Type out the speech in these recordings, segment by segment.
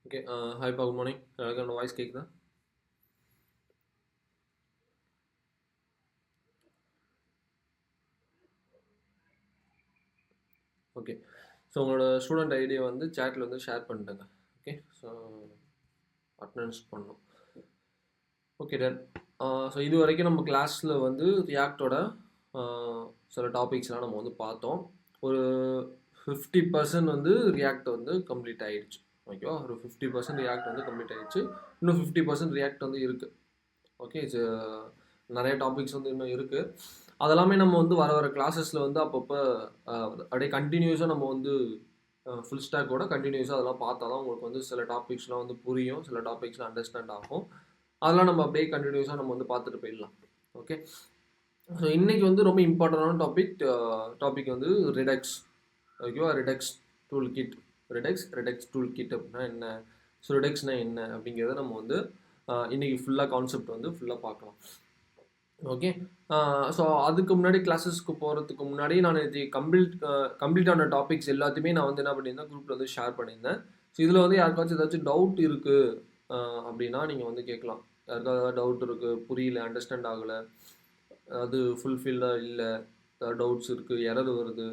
Okay. ஹாய்ப்பா, good morning. எல்லாருக்கும் என்னோட voice கேட்குதா? ஓகே. ஸோ உங்களோட ஸ்டூடெண்ட் ஐடியை வந்து சேட்டில் வந்து ஷேர் பண்ணிட்டேங்க. ஓகே. ஸோ அட்டண்டன்ஸ் பண்ணணும். Okay done. ஸோ இது வரைக்கும் நம்ம கிளாஸில் வந்து ரியாக்டோட சில டாபிக்ஸ்லாம் நம்ம வந்து பார்த்தோம். ஒரு 50% வந்து ரியாக்ட் வந்து கம்ப்ளீட் ஆகிடுச்சு. ஓகேவா? ஒரு 50% ரியாக்ட் வந்து கம்ப்ளீட் ஆகிடுச்சு. இன்னும் 50% ரியாக்ட் வந்து இருக்குது. ஓகே. நிறைய டாபிக்ஸ் வந்து இன்னும் இருக்குது. அதெல்லாமே நம்ம வந்து வர வர கிளாஸஸில் வந்து அப்பப்போ அப்படியே கண்டினியூஸாக நம்ம வந்து ஃபுல் ஸ்டாக்கோட கண்டினியூஸாக அதெல்லாம் பார்த்தா தான் உங்களுக்கு வந்து சில டாபிக்ஸ்லாம் வந்து புரியும், சில டாபிக்ஸ்லாம் அண்டர்ஸ்டாண்ட் ஆகும். அதெல்லாம் நம்ம அப்படியே கண்டினியூஸாக நம்ம வந்து பார்த்துட்டு போயிடலாம். ஓகே. ஸோ இன்றைக்கி வந்து ரொம்ப இம்பார்ட்டண்டான டாபிக் வந்து ரிடக்ஸ். ஓகேவா? Redux toolkit. Redux toolkit அப்படின்னா என்ன, ஸோ ரிடக்ஸ்னால் என்ன அப்படிங்கிறத நம்ம வந்து இன்றைக்கி ஃபுல்லாக கான்செப்ட் வந்து ஃபுல்லாக பார்க்கலாம். ஓகே. ஸோ அதுக்கு முன்னாடி கிளாஸஸ்க்கு போகிறதுக்கு முன்னாடி நான் இது கம்ப்ளீட்டான டாபிக்ஸ் எல்லாத்தையுமே நான் வந்து என்ன பண்ணியிருந்தேன், குரூப்பில் வந்து ஷேர் பண்ணியிருந்தேன். ஸோ இதில் வந்து யாருக்காச்சும் ஏதாச்சும் டவுட் இருக்குது அப்படின்னா நீங்கள் வந்து கேட்கலாம். யாருக்காவது ஏதாவது டவுட் இருக்குது, புரியல, அண்டர்ஸ்டாண்ட் ஆகலை, அது ஃபுல்ஃபில்டாக இல்லை, ஏதாவது டவுட்ஸ் இருக்குது, எரர் வருது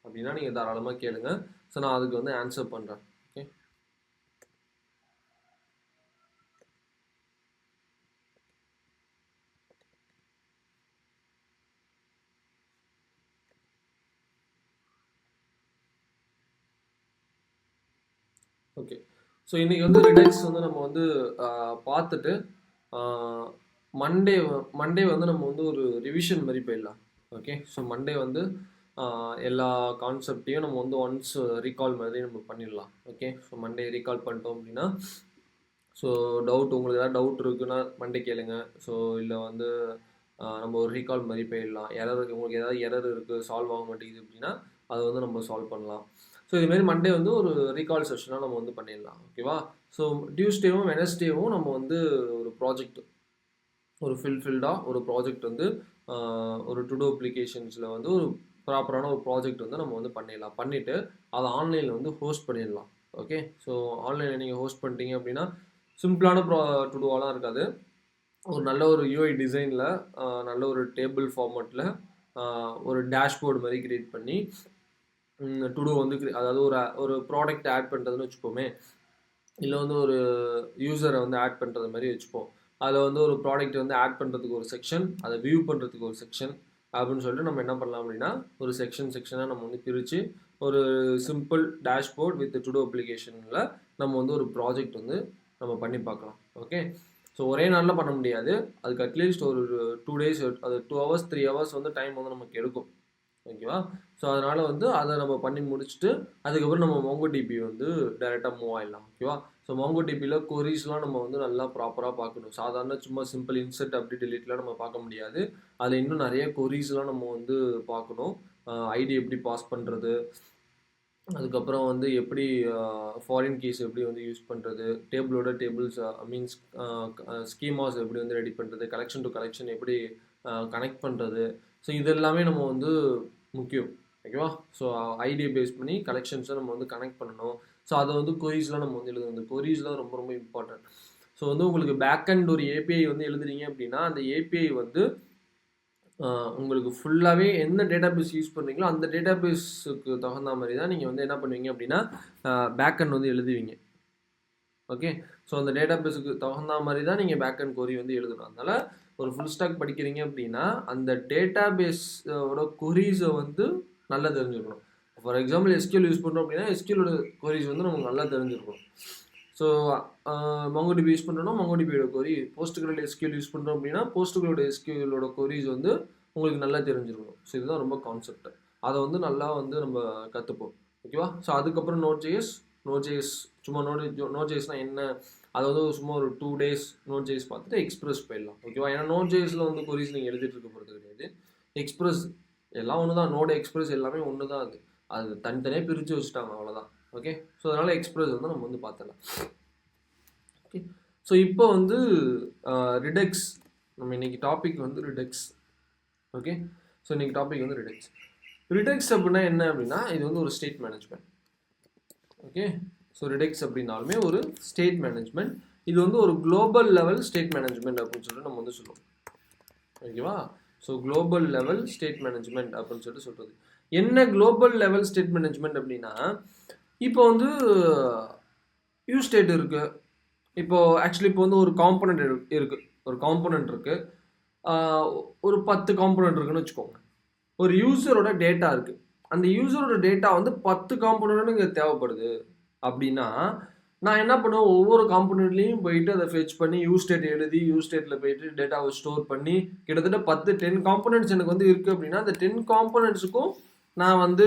அப்படின்னா நீங்கள் தாராளமாக கேளுங்க. ஸோ நான் அதுக்கு வந்து ஆன்சர் பண்ணுறேன். ஓகே. ஓகே. ஸோ இன்றைக்கி வந்து ரிடக்ஸ் வந்து நம்ம வந்து பார்த்துட்டு மண்டே வந்து நம்ம வந்து ஒரு ரிவிஷன் மாதிரி போயிடலாம். ஓகே. ஸோ மண்டே வந்து எல்லா கான்செப்டையும் நம்ம வந்து ஒன்ஸ் ரீகால் மாதிரி நம்ம பண்ணிடலாம். ஓகே. ஸோ மண்டே ரீகால் பண்ணிட்டோம் அப்படின்னா, ஸோ உங்களுக்கு ஏதாவது டவுட் இருக்குன்னா மண்டே கேளுங்க. ஸோ இல்லை வந்து நம்ம ஒரு ரீகால் மாதிரி போயிடலாம். உங்களுக்கு ஏதாவது எரர் இருக்குது, சால்வ் ஆக மாட்டேங்குது அப்படின்னா அதை வந்து நம்ம சால்வ் பண்ணலாம். ஸோ இதுமாரி மண்டே வந்து ஒரு ரீகால் செஷனாக நம்ம வந்து பண்ணிடலாம். ஓகேவா? ஸோ டியூஸ்டேவும் வெனஸ்டேவும் நம்ம வந்து ஒரு ப்ராஜெக்ட், ஒரு ஃபில்டாக ஒரு ப்ராஜெக்ட் வந்து ஒரு டுடோ அப்ளிகேஷன்ஸில் வந்து ஒரு ப்ராப்பரான ஒரு ப்ராஜெக்ட் வந்து நம்ம வந்து பண்ணிடலாம். பண்ணிவிட்டு அதை ஆன்லைனில் வந்து ஹோஸ்ட் பண்ணிடலாம். ஓகே. ஸோ ஆன்லைனில் நீங்கள் ஹோஸ்ட் பண்ணிட்டீங்க அப்படின்னா சிம்பிளான டுடோவாலாம் இருக்காது. ஒரு நல்ல ஒரு யூஐ டிசைனில் நல்ல ஒரு டேபிள் ஃபார்மேட்டில் ஒரு டேஷ்போர்டு மாதிரி க்ரியேட் பண்ணி டுடோ வந்து அதாவது ஒரு ப்ராடக்ட் ஆட் பண்ணுறதுன்னு வச்சுப்போமே, இல்லை வந்து ஒரு யூசரை வந்து ஆட் பண்ணுறது மாதிரி வச்சுப்போம். அதில் வந்து ஒரு ப்ராடக்ட் வந்து ஆட் பண்ணுறதுக்கு ஒரு செக்ஷன், அதை வியூ பண்ணுறதுக்கு ஒரு செக்ஷன் அப்படின்னு சொல்லிட்டு நம்ம என்ன பண்ணலாம் அப்படின்னா ஒரு செக்ஷனாக நம்ம வந்து பிரித்து ஒரு சிம்பிள் டேஷ்போர்ட் வித் டுடோ அப்ளிகேஷனில் நம்ம வந்து ஒரு ப்ராஜெக்ட் வந்து நம்ம பண்ணி பார்க்கலாம். ஓகே. ஸோ ஒரே நாளில் பண்ண முடியாது. அதுக்கு அட்லீஸ்ட் ஒரு 2 days, அது 2 hours 3 hours வந்து டைம் வந்து நமக்கு எடுக்கும். ஓகேவா? ஸோ அதனால் வந்து அதை நம்ம பண்ணி முடிச்சுட்டு அதுக்கப்புறம் நம்ம MongoDB வந்து டைரெக்டாக மூவ் ஆகிடலாம். ஓகேவா? ஸோ MongoDBயில் கொரீஸ்லாம் நம்ம வந்து நல்லா ப்ராப்பராக பார்க்கணும். சாதாரண சும்மா சிம்பிள் இன்சர்ட் அப்படி டெலிட்லாம் நம்ம பார்க்க முடியாது. அதில் இன்னும் நிறைய கொரீஸ்லாம் நம்ம வந்து பார்க்கணும். ஐடி எப்படி பாஸ் பண்ணுறது, அதுக்கப்புறம் வந்து எப்படி ஃபாரின் கீஸ் எப்படி வந்து யூஸ் பண்ணுறது, டேபிள்ஸ் மீன்ஸ் ஸ்கீமாஸ் எப்படி வந்து ரெடி பண்ணுறது, கலெக்ஷன் டு கலெக்ஷன் எப்படி கனெக்ட் பண்ணுறது. ஸோ இது எல்லாமே நம்ம வந்து முக்கியம். ஓகேவா? ஸோ ஐடியை பேஸ் பண்ணி கலெக்ஷன்ஸை நம்ம வந்து கனெக்ட் பண்ணணும். ஸோ அதை வந்து கொரீஸ்லாம் நம்ம வந்து எழுதணும். இந்த கொரீஸ்லாம் ரொம்ப ரொம்ப இம்பார்ட்டன்ட். ஸோ வந்து உங்களுக்கு பேக்அண்ட் ஒரு ஏபிஐ வந்து எழுதுறீங்க அப்படின்னா அந்த ஏபிஐ வந்து உங்களுக்கு ஃபுல்லாகவே எந்த டேட்டாபேஸ் யூஸ் பண்ணுறீங்களோ அந்த டேட்டாபேஸுக்கு தகுந்த மாதிரி தான் நீங்கள் வந்து என்ன பண்ணுவீங்க அப்படின்னா பேக்அண்ட் வந்து எழுதுவீங்க. ஓகே. ஸோ அந்த டேட்டாபேஸுக்கு தகுந்த மாதிரி தான் நீங்கள் பேக்அண்ட் கொரி வந்து எழுதணும். அதனால் ஒரு ஃபுல் ஸ்டாக் படிக்கிறீங்க அப்படின்னா அந்த டேட்டாபேஸோட கொரீஸை வந்து நல்லா தெரிஞ்சுக்கணும். ஃபார் எக்ஸாம்பிள் எஸ்கியூஎல் யூஸ் பண்ணுறோம் அப்படின்னா எஸ்கியூஎலோட கொரீஸ் வந்து நமக்கு நல்லா தெரிஞ்சிருக்கணும். ஸோ MongoDB யூஸ் பண்ணுறோன்னா MongoDBயோட கொரி, போஸ்ட்கிரேட் எஸ்கியூஎல் யூஸ் பண்ணுறோம் அப்படின்னா போஸ்ட்கிரேட் எஸ்கியூஎலோட கொரீஸ் வந்து உங்களுக்கு நல்லா தெரிஞ்சிருக்கணும். ஸோ இதுதான் ரொம்ப கான்செப்ட். அதை வந்து நல்லா வந்து நம்ம கற்றுப்போம். ஓகேவா? ஸோ அதுக்கப்புறம் நோட்.js சும்மா நோட்.jsனால் என்ன, அதை வந்து சும்மா ஒரு 2 days நோட்.js பார்த்துட்டு எக்ஸ்பிரஸ் போயிடலாம். ஓகேவா? ஏன்னா நோட்.jsல வந்து கொரீஸ் நீங்கள் எழுதிட்டு இருக்க போகிறது கிடையாது. எக்ஸ்பிரஸ் எல்லாம் ஒன்று தான். நோட் எக்ஸ்பிரஸ் எல்லாமே ஒன்று தான். அது தனித்தனியாக பிரித்து வச்சுட்டாங்க, அவ்வளோதான். ஓகே. ஸோ அதனால் எக்ஸ்பிரஸ் வந்து நம்ம வந்து பார்த்துடலாம். ஓகே. ஸோ இப்போ வந்து ரிடக்ஸ், நம்ம இன்றைக்கி டாபிக் வந்து ரிடக்ஸ். ஓகே. ஸோ இன்றைக்கி டாபிக் வந்து ரிடக்ஸ் அப்படின்னா என்ன அப்படின்னா இது வந்து ஒரு ஸ்டேட் மேனேஜ்மெண்ட். ஓகே. ஸோ ரிடெக்ஸ் அப்படின்னாலுமே ஒரு ஸ்டேட் மேனேஜ்மெண்ட். இது வந்து ஒரு குளோபல் லெவல் ஸ்டேட் மேனேஜ்மெண்ட் அப்படின்னு சொல்லிட்டு நம்ம வந்து சொல்லுவோம். ஓகேவா? So global level state management அப்படின்னு சொல்லிட்டு சொல்கிறது. என்ன குளோபல் லெவல் ஸ்டேட் மேனேஜ்மெண்ட் அப்படின்னா, இப்போ வந்து யூ ஸ்டேட் இருக்குது. இப்போது ஆக்சுவலி இப்போ வந்து ஒரு காம்பனண்ட் இருக்குது, ஒரு காம்பனண்ட் இருக்குது, ஒரு 10 காம்பனண்ட் இருக்குன்னு வச்சுக்கோங்க. ஒரு யூசரோட டேட்டா இருக்குது. அந்த யூசரோட டேட்டா வந்து 10 காம்பனண்ட் இங்கே தேவைப்படுது அப்படின்னா, நான் என்ன பண்ணுவேன், ஒவ்வொரு காம்பனண்ட்லேயும் போயிட்டு அதை ஃபெச் பண்ணி யூ ஸ்டேட் எழுதி யூ ஸ்டேட்டில் போயிட்டு டேட்டாவை ஸ்டோர் பண்ணி கிட்டத்தட்ட 10 காம்பனண்ட்ஸ் எனக்கு வந்து இருக்குது அப்படின்னா, அந்த 10 காம்பனண்ட்ஸுக்கும் நான் வந்து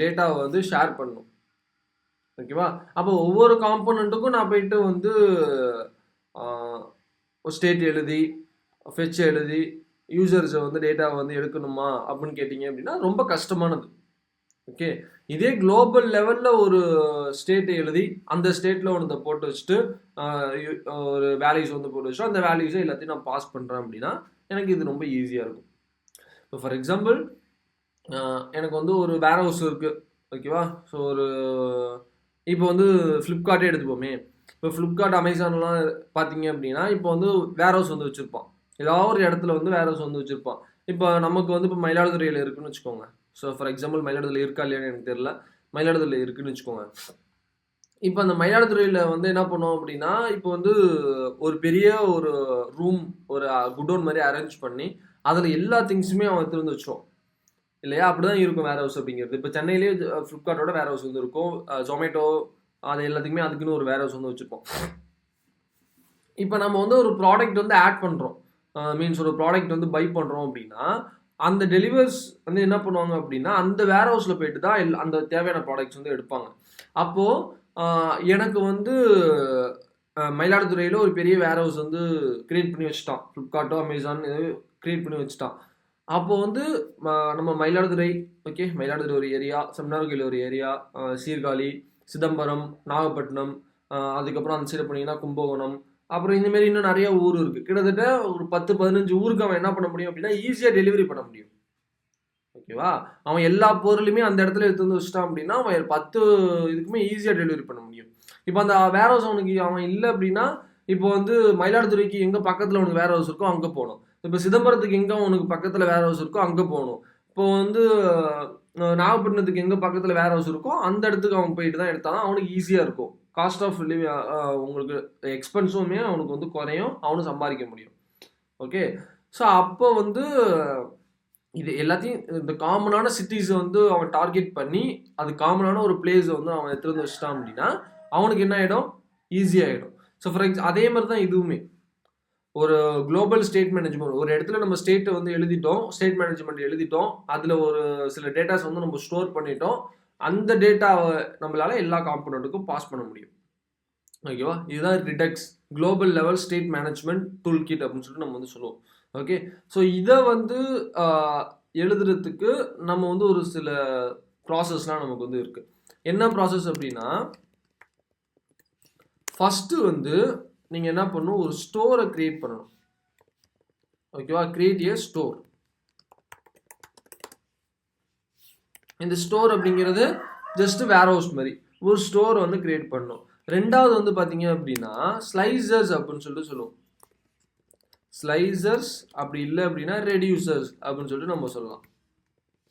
டேட்டாவை வந்து ஷேர் பண்ணணும். ஓகேவா? அப்போ ஒவ்வொரு காம்பனண்ட்டுக்கும் நான் போயிட்டு வந்து ஸ்டேட் எழுதி ஃபெச் எழுதி யூசர்ஸை வந்து டேட்டாவை வந்து எடுக்கணுமா அப்படின்னு கேட்டிங்க அப்படின்னா ரொம்ப கஷ்டமானது. ஓகே, இதே குளோபல் லெவலில் ஒரு ஸ்டேட்டை எழுதி அந்த ஸ்டேட்டில் ஒன்று போட்டு வச்சுட்டு ஒரு வேல்யூஸ் வந்து போட்டு வச்சுட்டு அந்த வேல்யூஸை எல்லாத்தையும் நான் பாஸ் பண்ணுறேன் அப்படின்னா எனக்கு இது ரொம்ப ஈஸியாக இருக்கும். இப்போ ஃபார் எக்ஸாம்பிள் எனக்கு வந்து ஒரு வேர் ஹவுஸ் இருக்குது. ஓகேவா? ஸோ ஒரு இப்போ வந்து ஃப்ளிப்கார்ட்டே எடுத்துப்போமே. இப்போ ஃப்ளிப்கார்ட், அமேசான்லாம் பார்த்தீங்க அப்படின்னா இப்போ வந்து வேர் ஹவுஸ் வந்து வச்சுருப்பான். ஏதாவது ஒரு இடத்துல வந்து வேர் ஹவுஸ் வந்து வச்சுருப்பான். இப்போ நமக்கு வந்து இப்போ மயிலாடுதுறையில் இருக்குன்னு வச்சுக்கோங்க. ஸோ ஃபார் எக்ஸாம்பிள் மயிலாடுதுறை இருக்கா இல்லையான்னு எனக்கு தெரியல, மயிலாடுதுறை இருக்குன்னு வச்சுக்கோங்க. இப்போ அந்த மயிலாடுதுறையில் வந்து என்ன பண்ணோம் அப்படின்னா, இப்போ வந்து ஒரு பெரிய ஒரு ரூம், ஒரு குடோன் மாதிரி அரேஞ்ச் பண்ணி அதில் எல்லா திங்ஸுமே அவன் எடுத்து வந்து வச்சுருவோம் இல்லையா? அப்படி தான் இருக்கும் வேர் ஹவுஸ் அப்படிங்கிறது. இப்போ சென்னையிலேயே ஃப்ளிப்கார்ட்டோட வேர் ஹவுஸ் வந்து இருக்கும், ஜொமேட்டோ அது எல்லாத்துக்குமே அதுக்குன்னு ஒரு வேர் ஹவுஸ் வந்து வச்சுருப்போம். இப்போ நம்ம வந்து ஒரு ப்ராடக்ட் வந்து ஆட் பண்ணுறோம், மீன்ஸ் ஒரு ப்ராடக்ட் வந்து பை பண்ணுறோம் அப்படின்னா அந்த டெலிவர்ஸ் வந்து என்ன பண்ணுவாங்க அப்படின்னா அந்த வேர் ஹவுஸில் போயிட்டு தான் அந்த தேவையான ப்ராடக்ட்ஸ் வந்து எடுப்பாங்க. அப்போது எனக்கு வந்து மயிலாடுதுறையில் ஒரு பெரிய வேர் ஹவுஸ் வந்து க்ரியேட் பண்ணி வச்சுட்டான், ஃப்ளிப்கார்ட்டோ அமேசான் க்ரியேட் பண்ணி வச்சுட்டான். அப்போது வந்து நம்ம மயிலாடுதுறை, ஓகே, மயிலாடுதுறை ஒரு ஏரியா, செமினார்கோயில் ஒரு ஏரியா, சீர்காழி, சிதம்பரம், நாகப்பட்டினம், அதுக்கப்புறம் அந்த சைடு போனீங்கன்னா கும்பகோணம், அப்புறம் இந்தமாரி இன்னும் நிறைய ஊர் இருக்குது. கிட்டத்தட்ட ஒரு 10-15 ஊருக்கு அவன் என்ன பண்ண முடியும் அப்படின்னா ஈஸியாக டெலிவரி பண்ண முடியும். ஓகேவா? அவன் எல்லா பொருளுமே அந்த இடத்துல எடுத்து வந்து வச்சுட்டான் அப்படின்னா அவன் 10 இதுக்குமே ஈஸியாக டெலிவரி பண்ண முடியும். இப்போ அந்த வேர் ஹவுஸ் அவனுக்கு அவன் இல்லை அப்படின்னா, இப்போ வந்து மயிலாடுதுறைக்கு எங்கே பக்கத்தில் அவனுக்கு வேர் ஹவுஸ் இருக்கோ அங்கே போகணும். இப்போ சிதம்பரத்துக்கு எங்கே அவனுக்கு பக்கத்தில் வேர் ஹவுஸ் இருக்கோ அங்கே போகணும். இப்போ வந்து நாகப்பட்டினத்துக்கு எங்கே பக்கத்தில் வேர் ஹவுஸ் இருக்கோ அந்த இடத்துக்கு அவன் போயிட்டு தான் எடுத்தாலும் அவனுக்கு ஈஸியாக இருக்கும். காஸ்ட் ஆஃப் லிவிங், உங்களுக்கு எக்ஸ்பென்ஸுமே அவனுக்கு வந்து குறையும், அவனும் சம்பாதிக்க முடியும். ஓகே, ஸோ அப்போ வந்து இது எல்லாத்தையும் இந்த காமனான சிட்டிஸை வந்து அவன் டார்கெட் பண்ணி அது காமனான ஒரு பிளேஸை வந்து அவன் எடுத்துகிட்டு வந்து வச்சுட்டான் அப்படின்னா அவனுக்கு என்ன ஆகிடும், ஈஸியாகிடும். ஸோ ஃபார் அதே மாதிரி தான் இதுவுமே ஒரு குளோபல் ஸ்டேட் மேனேஜ்மெண்ட். ஒரு இடத்துல நம்ம ஸ்டேட்டை வந்து எழுதிட்டோம், ஸ்டேட் மேனேஜ்மெண்ட் எழுதிட்டோம், அதில் ஒரு சில டேட்டாஸ் வந்து நம்ம ஸ்டோர் பண்ணிட்டோம், அந்த டேட்டாவை நம்மளால எல்லா காம்பனண்ட்டுக்கும் பாஸ் பண்ண முடியும். ஓகேவா? இதுதான் Redux, global level state management toolkit அப்படின்னு சொல்லிட்டு நம்ம வந்து சொல்லுவோம். ஓகே, ஸோ இதை வந்து எழுதுறதுக்கு நம்ம வந்து ஒரு சில ப்ராசஸ்லாம் நமக்கு வந்து இருக்குது. என்ன ப்ராசஸ் அப்படின்னா, ஃபஸ்ட்டு வந்து நீங்கள் என்ன பண்ணணும், ஒரு ஸ்டோரை கிரியேட் பண்ணணும். ஓகேவா? கிரியேட் ஏ ஸ்டோர். இந்த ஸ்டோர் அப்படிங்கிறது ஜஸ்ட் வேர் ஹவுஸ் மாதிரி ஒரு ஸ்டோர் வந்து கிரியேட் பண்ணணும். ரெண்டாவது வந்து பார்த்தீங்க அப்படின்னா ஸ்லைசர்ஸ் அப்படின்னு சொல்லிட்டு சொல்லுவோம். ஸ்லைசர்ஸ் அப்படி இல்லை அப்படின்னா ரெடியூசர்ஸ் அப்படின்னு சொல்லிட்டு நம்ம சொல்லலாம்.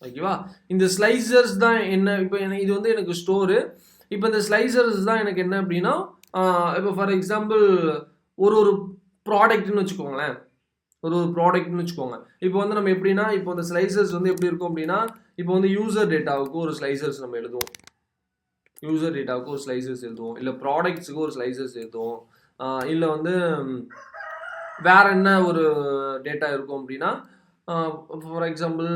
ஓகேவா? இந்த ஸ்லைசர்ஸ் தான் என்ன, இப்போ இது வந்து எனக்கு ஸ்டோரு. இப்போ இந்த ஸ்லைசர்ஸ் தான் எனக்கு என்ன அப்படின்னா, இப்போ ஃபார் எக்ஸாம்பிள் ஒரு ப்ராடக்ட்னு வச்சுக்கோங்களேன், ஒரு ப்ராடக்ட்னு வச்சுக்கோங்க. இப்போ வந்து நம்ம எப்படின்னா, இப்போ இந்த ஸ்லைசர்ஸ் வந்து எப்படி இருக்கும் அப்படின்னா, இப்போ வந்து யூசர் டேட்டாவுக்கு ஒரு ஸ்லைசர்ஸ் நம்ம எழுதுவோம், யூசர் டேட்டாவுக்கு ஒரு ஸ்லைசர்ஸ் எழுதுவோம், இல்லை ப்ராடக்ட்ஸுக்கு ஒரு ஸ்லைசர்ஸ் எழுதுவோம், இல்லை வந்து வேற என்ன ஒரு டேட்டா இருக்கும் அப்படின்னா, ஃபார் எக்ஸாம்பிள்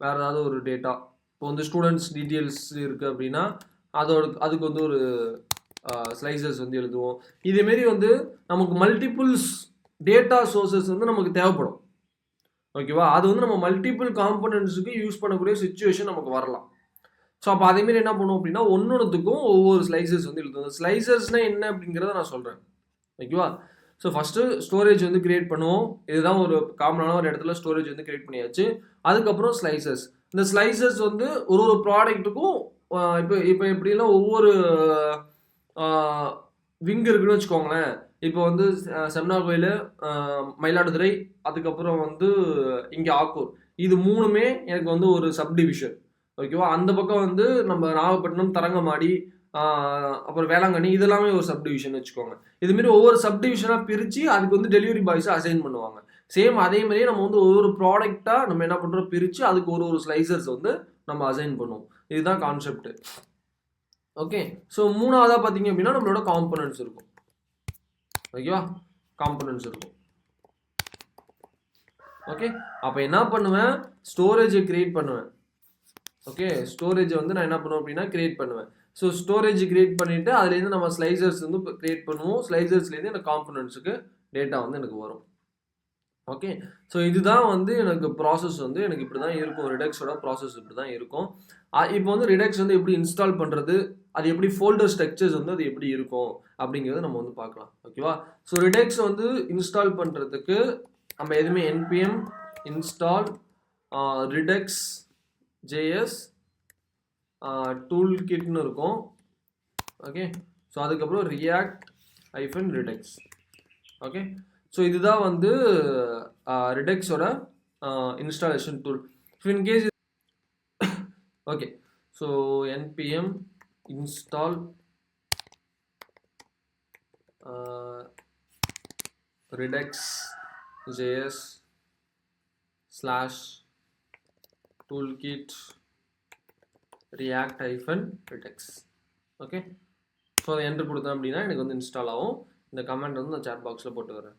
வேறு ஏதாவது ஒரு டேட்டா, இப்போ வந்து ஸ்டூடெண்ட்ஸ் டீட்டெயில்ஸ் இருக்குது அப்படின்னா அதுக்கு வந்து ஒரு ஸ்லைசர்ஸ் வந்து எழுதுவோம். இதேமாரி வந்து நமக்கு மல்டிபிள்ஸ் டேட்டா சோர்சஸ் வந்து நமக்கு தேவைப்படும். ஓகேவா? அது வந்து நம்ம மல்டிபிள் காம்பனன்ட்ஸுக்கு யூஸ் பண்ணக்கூடிய சிச்சுவேஷன் நமக்கு வரலாம். ஸோ அப்போ அதேமாரி என்ன பண்ணுவோம் அப்படின்னா ஒன்னொன்றுத்துக்கும் ஒவ்வொரு ஸ்லைசர்ஸ் வந்து எழுதுவோம். ஸ்லைசர்ஸ்னால் என்ன அப்படிங்கிறத நான் சொல்கிறேன். ஓகேவா? ஸோ ஃபஸ்ட்டு ஸ்டோரேஜ் வந்து கிரியேட் பண்ணுவோம். இதுதான் ஒரு காமனான ஒரு இடத்துல ஸ்டோரேஜ் வந்து கிரியேட் பண்ணியாச்சு. அதுக்கப்புறம் ஸ்லைசர்ஸ். இந்த ஸ்லைசர்ஸ் வந்து ஒரு ப்ராடக்ட்டுக்கும் இப்போ இப்போ எப்படின்னா ஒவ்வொரு விங் இருக்குன்னு வச்சுக்கோங்களேன். இப்போ வந்து செம்னா கோயில், மயிலாடுதுறை, அதுக்கப்புறம் வந்து இங்கே ஆக்கூர். இது 3மே எனக்கு வந்து ஒரு சப்டிவிஷன். ஓகேவா? அந்த பக்கம் வந்து நம்ம நாகப்பட்டினம், தரங்கம்பாடி, அப்புறம் வேளாங்கண்ணி இதெல்லாமே ஒரு சப்டிவிஷன் வச்சுக்கோங்க. இதுமாரி ஒவ்வொரு சப்டிவிஷனாக பிரித்து அதுக்கு வந்து டெலிவரி பாய்ஸை அசைன் பண்ணுவாங்க. சேம் அதே மாதிரியே நம்ம வந்து ஒவ்வொரு ப்ராடக்டாக நம்ம என்ன பண்ணுறோம், பிரித்து அதுக்கு ஒரு ஒரு ஸ்லைசர்ஸ் வந்து நம்ம அசைன் பண்ணுவோம். இதுதான் கான்செப்ட். ஓகே. ஸோ 3வதா பார்த்தீங்க அப்படின்னா நம்மளோட காம்பனன்ட்ஸ் இருக்கும். ஓகேவா? காம்பனன்ட்ஸ் இருக்கும். ஓகே. அப்போ என்ன பண்ணுவேன், ஸ்டோரேஜை கிரியேட் பண்ணுவேன். ஓகே. ஸ்டோரேஜை வந்து நான் என்ன பண்ணுவேன் அப்படின்னா கிரியேட் பண்ணுவேன். ஸோ ஸ்டோரேஜ் கிரியேட் பண்ணிவிட்டு அதுலேருந்து நம்ம ஸ்லைசர்ஸ் வந்து கிரியேட் பண்ணுவோம். ஸ்லைசர்ஸ்லேருந்து எனக்கு காம்பனன்ட்ஸுக்கு டேட்டா வந்து எனக்கு வரும். ஓகே. ஸோ இதுதான் வந்து எனக்கு ப்ராசஸ் வந்து எனக்கு இப்படி தான் இருக்கும். ரிடக்ஸோட ப்ராசஸ் இப்படி தான் இருக்கும். இப்போ வந்து ரிடக்ஸ் வந்து எப்படி இன்ஸ்டால் பண்ணுறது, அது எப்படி ஃபோல்டர் ஸ்ட்ரக்சர்ஸ் வந்து அது எப்படி இருக்கும் அப்படிங்கிறத நம்ம வந்து பார்க்கலாம். ஓகேவா? ஸோ ரிடக்ஸ் வந்து இன்ஸ்டால் பண்ணுறதுக்கு நம்ம எதுவுமே npm install Redux JS tool கிட்னு இருக்கும். ஓகே. ஸோ அதுக்கப்புறம் react-redux. ஓகே. ஸோ இதுதான் வந்து ரிடக்ஸோட installation tool. So in case okay. So npm install redux.js /toolkit react-redux. Okay. So அதை என்ட்ரு கொடுத்தேன் அப்படின்னா எனக்கு வந்து இன்ஸ்டால் ஆகும். இந்த கமெண்ட் வந்து நான் சாட் பாக்ஸில் போட்டு வரேன்.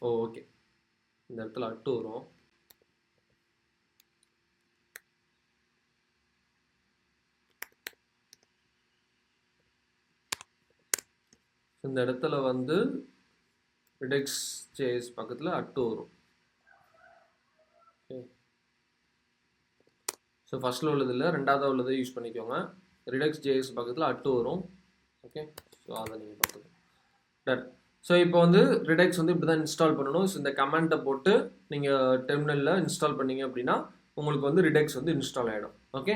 ஓகே. இந்த இடத்துல அட்டு வரும். இந்த இடத்துல வந்து redux.js பக்கத்தில் அட்டு வரும். ஓகே. ஸோ ஃபஸ்ட்டில் உள்ளது இல்லை, ரெண்டாவது உள்ளதை யூஸ் பண்ணிக்கோங்க. redux.js பக்கத்தில் அட்டு வரும். ஓகே. ஸோ அதை நீங்கள் பார்த்துக்கோங்க. டன். ஸோ இப்போ வந்து ரிடக்ஸ் வந்து இப்படி தான் இன்ஸ்டால் பண்ணணும். ஸோ இந்த கமெண்ட்டை போட்டு நீங்கள் டெர்மினலில் இன்ஸ்டால் பண்ணீங்க அப்படின்னா உங்களுக்கு வந்து ரிடக்ஸ் வந்து இன்ஸ்டால் ஆகிடும். ஓகே.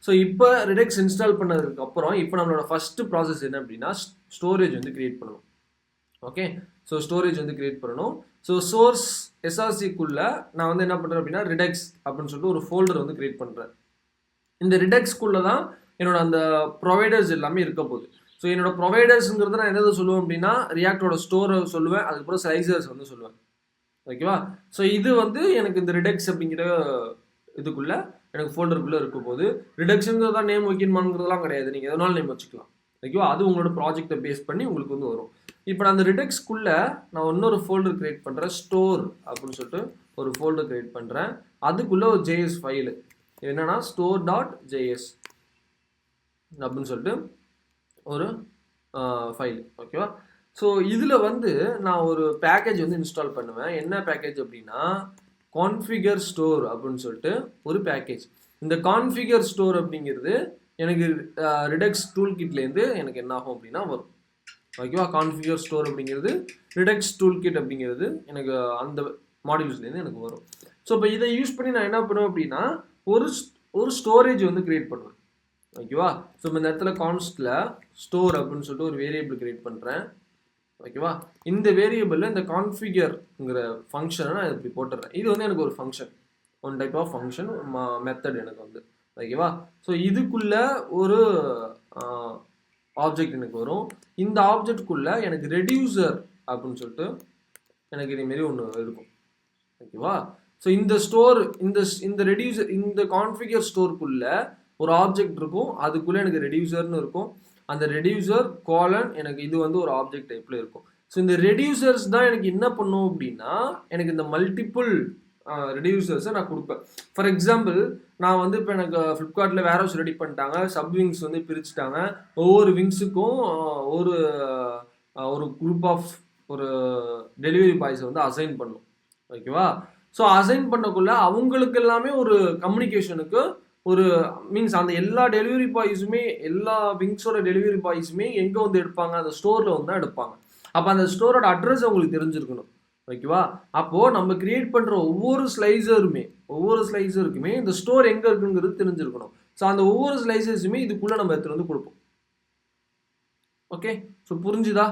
ஸோ இப்போ ரிடக்ஸ் இன்ஸ்டால் பண்ணதுக்கு அப்புறம் இப்போ நம்மளோட ஃபஸ்ட்டு ப்ராசஸ் என்ன அப்படின்னா ஸ்டோரேஜ் வந்து கிரியேட் பண்ணணும். ஓகே. ஸோ ஸ்டோரேஜ் வந்து கிரியேட் பண்ணணும். ஸோ சோர்ஸ் எஸ்ஆர்சிக்குள்ளே நான் வந்து என்ன பண்ணுறேன் அப்படின்னா ரிடக்ஸ் அப்படின்னு சொல்லிட்டு ஒரு ஃபோல்டர் வந்து கிரியேட் பண்ணுறேன். இந்த ரிடக்ஸ்குள்ளே தான் என்னோட அந்த ப்ரொவைடர்ஸ் எல்லாமே இருக்க போகுது. ஸோ என்னோட ப்ரொவைடர்ஸுங்கிறத நான் என்னது சொல்லுவேன் அப்படின்னா ரியாக்டோட ஸ்டோரை சொல்லுவேன், அதுக்கப்புறம் ஸ்லைசர்ஸ் வந்து சொல்லுவேன். ஓகேவா? ஸோ இது வந்து எனக்கு இந்த ரிடக்ஸ் அப்படிங்கிற இதுக்குள்ளே எனக்கு ஃபோல்டருக்குள்ளே இருக்கும் போது ரிடக்ஷனுங்கிறதா நேம் வைக்கணுமாங்கிறதுலாம் கிடையாது. நீங்கள் எதனாலும் நேம் வச்சுக்கலாம். ஓகேவா? அது உங்களோட ப்ராஜெக்டை பேஸ் பண்ணி உங்களுக்கு வந்து வரும். இப்போ நான் அந்த ரிடக்ஸ்குள்ளே நான் இன்னொரு ஃபோல்டர் கிரியேட் பண்ணுறேன். ஸ்டோர் அப்படின்னு சொல்லிட்டு ஒரு ஃபோல்டர் கிரியேட் பண்ணுறேன். அதுக்குள்ளே ஒரு ஜேஎஸ் ஃபைலு என்னன்னா store.js அப்படின்னு சொல்லிட்டு ஒரு ஃபைல். ஓகேவா? ஸோ இதில் வந்து நான் ஒரு பேக்கேஜ் வந்து இன்ஸ்டால் பண்ணுவேன். என்ன பேக்கேஜ் அப்படின்னா கான்ஃபிகர் ஸ்டோர் அப்படின்னு சொல்லிட்டு ஒரு பேக்கேஜ். இந்த கான்ஃபிகர் ஸ்டோர் அப்படிங்கிறது எனக்கு ரிடக்ஸ் டூல் கிட்லேருந்து எனக்கு என்ன ஆகும் அப்படின்னா வரும். ஓகேவா? கான்ஃபிகர் ஸ்டோர் அப்படிங்கிறது ரிடக்ஸ் டூல் கிட் அப்படிங்கிறது எனக்கு அந்த மாடியூல்ஸ்லேருந்து எனக்கு வரும். ஸோ இப்போ இதை யூஸ் பண்ணி நான் என்ன பண்ணுவேன் அப்படின்னா ஒரு ஸ்டோரேஜ் வந்து கிரியேட் பண்ணுவேன். ஓகேவா? ஸோ இந்த இடத்துல கான்ஸ்டில் ஸ்டோர் அப்படின்னு சொல்லிட்டு ஒரு வேரியபிள் கிரியேட் பண்ணுறேன். ஓகேவா? இந்த வேரியபிளில் இந்த கான்ஃபிகர்ங்கிற ஃபங்க்ஷனை நான் இப்படி போட்டுடுறேன். இது வந்து எனக்கு ஒரு function, one type of function method எனக்கு வந்து. ஓகேவா? ஸோ இதுக்குள்ளே ஒரு ஆப்ஜெக்ட் எனக்கு வரும். இந்த ஆப்ஜெக்டுக்குள்ளே எனக்கு ரெடியூசர் அப்படின்னு சொல்லிட்டு எனக்கு இதேமாரி ஒன்று இருக்கும். ஓகேவா? ஸோ இந்த ஸ்டோர் இந்த ரெடியூசர் இந்த கான்ஃபிகர் ஸ்டோருக்குள்ளே ஒரு ஆப்ஜெக்ட் இருக்கும். அதுக்குள்ளே எனக்கு ரெடியூசர்னு இருக்கும். அந்த ரெடியூசர் கோலன் எனக்கு இது வந்து ஒரு ஆப்ஜெக்ட் டைப்பில் இருக்கும். ஸோ இந்த ரெடியூசர்ஸ் தான் எனக்கு என்ன பண்ணும் அப்படின்னா எனக்கு இந்த மல்டிபிள் ரெடியூசர்ஸை நான் கொடுப்பேன். ஃபார் எக்ஸாம்பிள் நான் வந்து இப்போ எனக்கு ஃப்ளிப்கார்ட்டில் வேர் ஹவுஸ் ரெடி பண்ணிட்டாங்க, சப் விங்ஸ் வந்து பிரிச்சுட்டாங்க. ஒவ்வொரு விங்ஸுக்கும் ஒரு ஒரு குரூப் ஆஃப் ஒரு டெலிவரி பாய்ஸை வந்து அசைன் பண்ணும். ஓகேவா? ஸோ அசைன் பண்ணக்குள்ள அவங்களுக்கு எல்லாமே ஒரு கம்யூனிகேஷனுக்கு ஒரு மீன்ஸ் அந்த எல்லா டெலிவரி பாய்ஸுமே எல்லா விங்ஸோட டெலிவரி பாய்ஸுமே எங்கே வந்து எடுப்பாங்க, அந்த ஸ்டோரில் வந்து தான் எடுப்பாங்க. அப்போ அந்த ஸ்டோரோட அட்ரஸ் அவங்களுக்கு தெரிஞ்சிருக்கணும். ஓகேவா? அப்போது நம்ம கிரியேட் பண்ணுற ஒவ்வொரு ஸ்லைசருக்குமே இந்த ஸ்டோர் எங்கே இருக்குங்கிறது தெரிஞ்சிருக்கணும். ஸோ அந்த ஒவ்வொரு ஸ்லைசஸுமே இதுக்குள்ளே நம்ம எடுத்துகிட்டு வந்து கொடுப்போம். ஓகே, ஸோ புரிஞ்சுதா?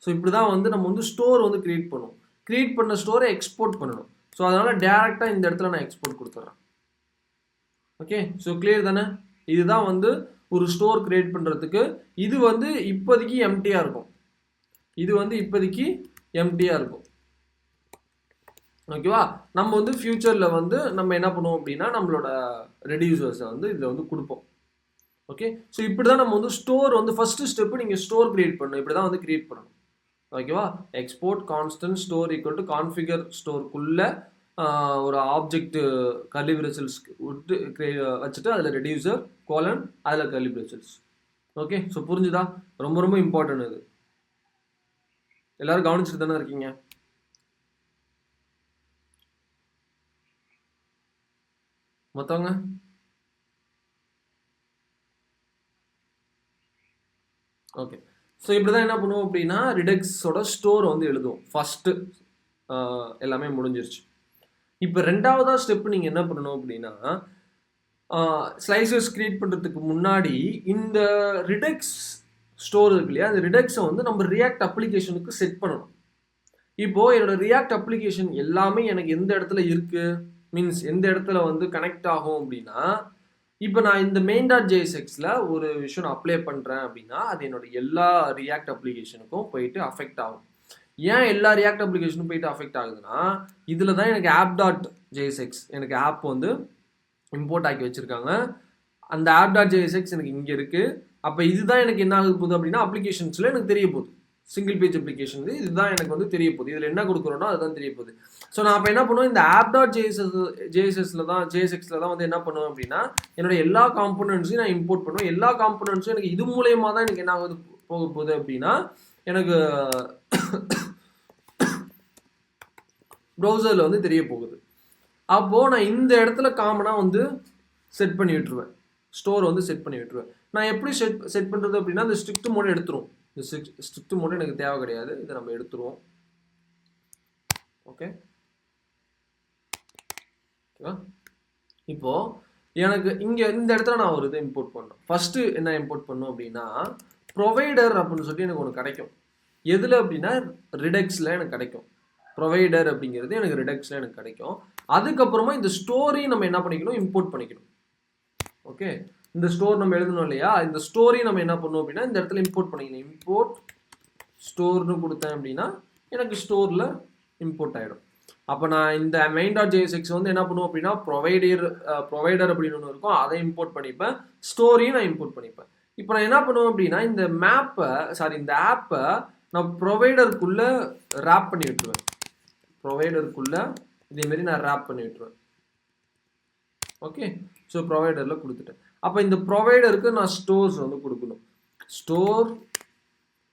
ஸோ இப்படி தான் வந்து நம்ம வந்து ஸ்டோர் வந்து கிரியேட் பண்ணுவோம். கிரியேட் பண்ண ஸ்டோரை எக்ஸ்போர்ட் பண்ணணும். ஸோ அதனால் டேரெக்டாக இந்த இடத்துல நான் எக்ஸ்போர்ட் கொடுத்துட்றேன். ஓகே, ஸோ கிளியர் தானே? இதுதான் வந்து ஒரு ஸ்டோர் கிரியேட் பண்ணுறதுக்கு. இது வந்து இப்போதைக்கு எம்டியாக இருக்கும். ஓகேவா? நம்ம வந்து ஃபியூச்சரில் வந்து நம்ம என்ன பண்ணுவோம் அப்படின்னா நம்மளோட ரெடியூசர்ஸை வந்து இதில் வந்து கொடுப்போம். ஓகே, ஸோ இப்படி தான் நம்ம வந்து ஸ்டோர் வந்து ஃபஸ்ட்டு ஸ்டெப்பு நீங்கள் ஸ்டோர் கிரியேட் பண்ணணும். இப்படி தான் வந்து கிரியேட் பண்ணணும். ஓகேவா? Export constant store equal to configure ஸ்டோருக்குள்ள ஒரு ஆப்ஜெக்ட் கர்லி பிரேசல்ஸ் விட்டு வச்சுட்டு அதில் ரெடியூசர் கோலன் அதில் கர்லி பிரேசல்ஸ். ஓகே, ஸோ புரிஞ்சுதா? ரொம்ப ரொம்ப இம்பார்ட்டன்ட் இது. எல்லாரும் கவனிச்சுட்டு தானே இருக்கீங்க? மற்றவங்க ஓகே, ஸோ இப்படி தான் என்ன பண்ணுவோம் அப்படின்னா ரிடெக்ஸோட ஸ்டோர் வந்து எழுதுவோம். ஃபஸ்ட்டு எல்லாமே முடிஞ்சிருச்சு. இப்போ ரெண்டாவதாக ஸ்டெப் நீங்கள் என்ன பண்ணணும் அப்படின்னா ஸ்லைசஸ் கிரியேட் பண்ணுறதுக்கு முன்னாடி இந்த ரிடெக்ஸ் ஸ்டோர் இருக்கு இல்லையா, அந்த ரிடெக்ஸை வந்து நம்ம ரியாக்ட் அப்ளிகேஷனுக்கு செட் பண்ணணும். இப்போது என்னோட ரியாக்ட் அப்ளிகேஷன் எல்லாமே எனக்கு எந்த இடத்துல இருக்குது, மீன்ஸ் எந்த இடத்துல வந்து கனெக்ட் ஆகும் அப்படின்னா, இப்போ நான் இந்த main.jsxல ஒரு விஷயம் நான் அப்ளை பண்ணுறேன் அப்படின்னா அது என்னோட எல்லா ரியாக்ட் அப்ளிகேஷனுக்கும் போயிட்டு அஃபெக்ட் ஆகும். ஏன் எல்லா ரியாக்ட் அப்ளிகேஷனும் போயிட்டு அஃபெக்ட் ஆகுதுன்னா இதில் தான் எனக்கு app.jsx எனக்கு ஆப் வந்து இம்போர்ட் ஆக்கி வச்சுருக்காங்க. அந்த app.jsx எனக்கு இங்கே இருக்குது. அப்போ இதுதான் எனக்கு என்ன ஆகுது போகுது அப்படின்னா அப்ளிகேஷன்ஸில் எனக்கு தெரிய போகுது. சிங்கிள் பேஜ் அப்ளிகேஷன் இதுதான் எனக்கு வந்து தெரிய போகுது. இதில் என்ன கொடுக்குறோன்னா அதுதான் தெரிய போகுது. ஸோ நான் அப்போ என்ன பண்ணுவேன், இந்த app.jsxல தான் வந்து என்ன பண்ணுவேன் அப்படின்னா என்னோட எல்லா காம்பனன்ட்ஸையும் நான் இம்போர்ட் பண்ணுவேன். எல்லா காம்பனன்ட்ஸும் எனக்கு இது மூலயமா தான் எனக்கு என்ன ஆகுது போக போகுது அப்படின்னா எனக்கு ப்ரௌசரில் வந்து தெரிய போகுது. அப்போது நான் இந்த இடத்துல காமனாக வந்து செட் பண்ணி விட்டுருவேன். ஸ்டோர் வந்து செட் பண்ணி விட்டுருவேன். நான் எப்படி செட் பண்ணுறது அப்படின்னா இந்த ஸ்ட்ரிக்ட் மோட் எடுத்துருவோம். இந்த ஸ்ட்ரிக்ட் மோட் எனக்கு தேவை கிடையாது, இதை நம்ம எடுத்துருவோம். ஓகே, இப்போது எனக்கு இங்கே இந்த இடத்துல நான் ஒரு இதை இம்போர்ட் பண்ணணும். ஃபஸ்ட்டு என்ன இம்போர்ட் பண்ணணும் அப்படின்னா ப்ரொவைடர் அப்படின்னு சொல்லி எனக்கு ஒன்று கிடைக்கும். எதில் அப்படின்னா ரிடெக்ஸில் எனக்கு கிடைக்கும். ப்ரொவைடர் அப்படிங்கிறது எனக்கு ரிடெக்ஸில் எனக்கு கிடைக்கும். அதுக்கப்புறமா இந்த ஸ்டோரியும் நம்ம என்ன பண்ணிக்கணும், இம்போர்ட் பண்ணிக்கணும். ஓகே, இந்த ஸ்டோர் நம்ம எழுதணும் இல்லையா, இந்த ஸ்டோரியும் நம்ம என்ன பண்ணணும் அப்படின்னா இந்த இடத்துல இம்போர்ட் பண்ணிக்கணும். இம்போர்ட் ஸ்டோர்னு கொடுத்தேன் அப்படின்னா எனக்கு ஸ்டோரில் இம்போர்ட் ஆகிடும். அப்போ நான் இந்த main.jsx வந்து என்ன பண்ணுவோம் அப்படின்னா ப்ரொவைடர் அப்படின்னு ஒன்று இருக்கும், அதை இம்போர்ட் பண்ணிப்பேன். ஸ்டோரியும் நான் இம்போர்ட் பண்ணிப்பேன். இப்போ நான் என்ன பண்ணுவேன் அப்படின்னா இந்த இந்த ஆப்பை நான் ப்ரொவைடருக்குள்ளே ரேப் பண்ணி விட்டுருவேன். ப்ரொவைடருக்குள்ளே இதேமாரி நான் ரேப் பண்ணி விட்டுருவேன். ஓகே, ஸோ ப்ரொவைடரில் கொடுத்துட்டேன். அப்போ இந்த ப்ரொவைடருக்கு நான் ஸ்டோர்ஸ் வந்து கொடுக்கணும். ஸ்டோர்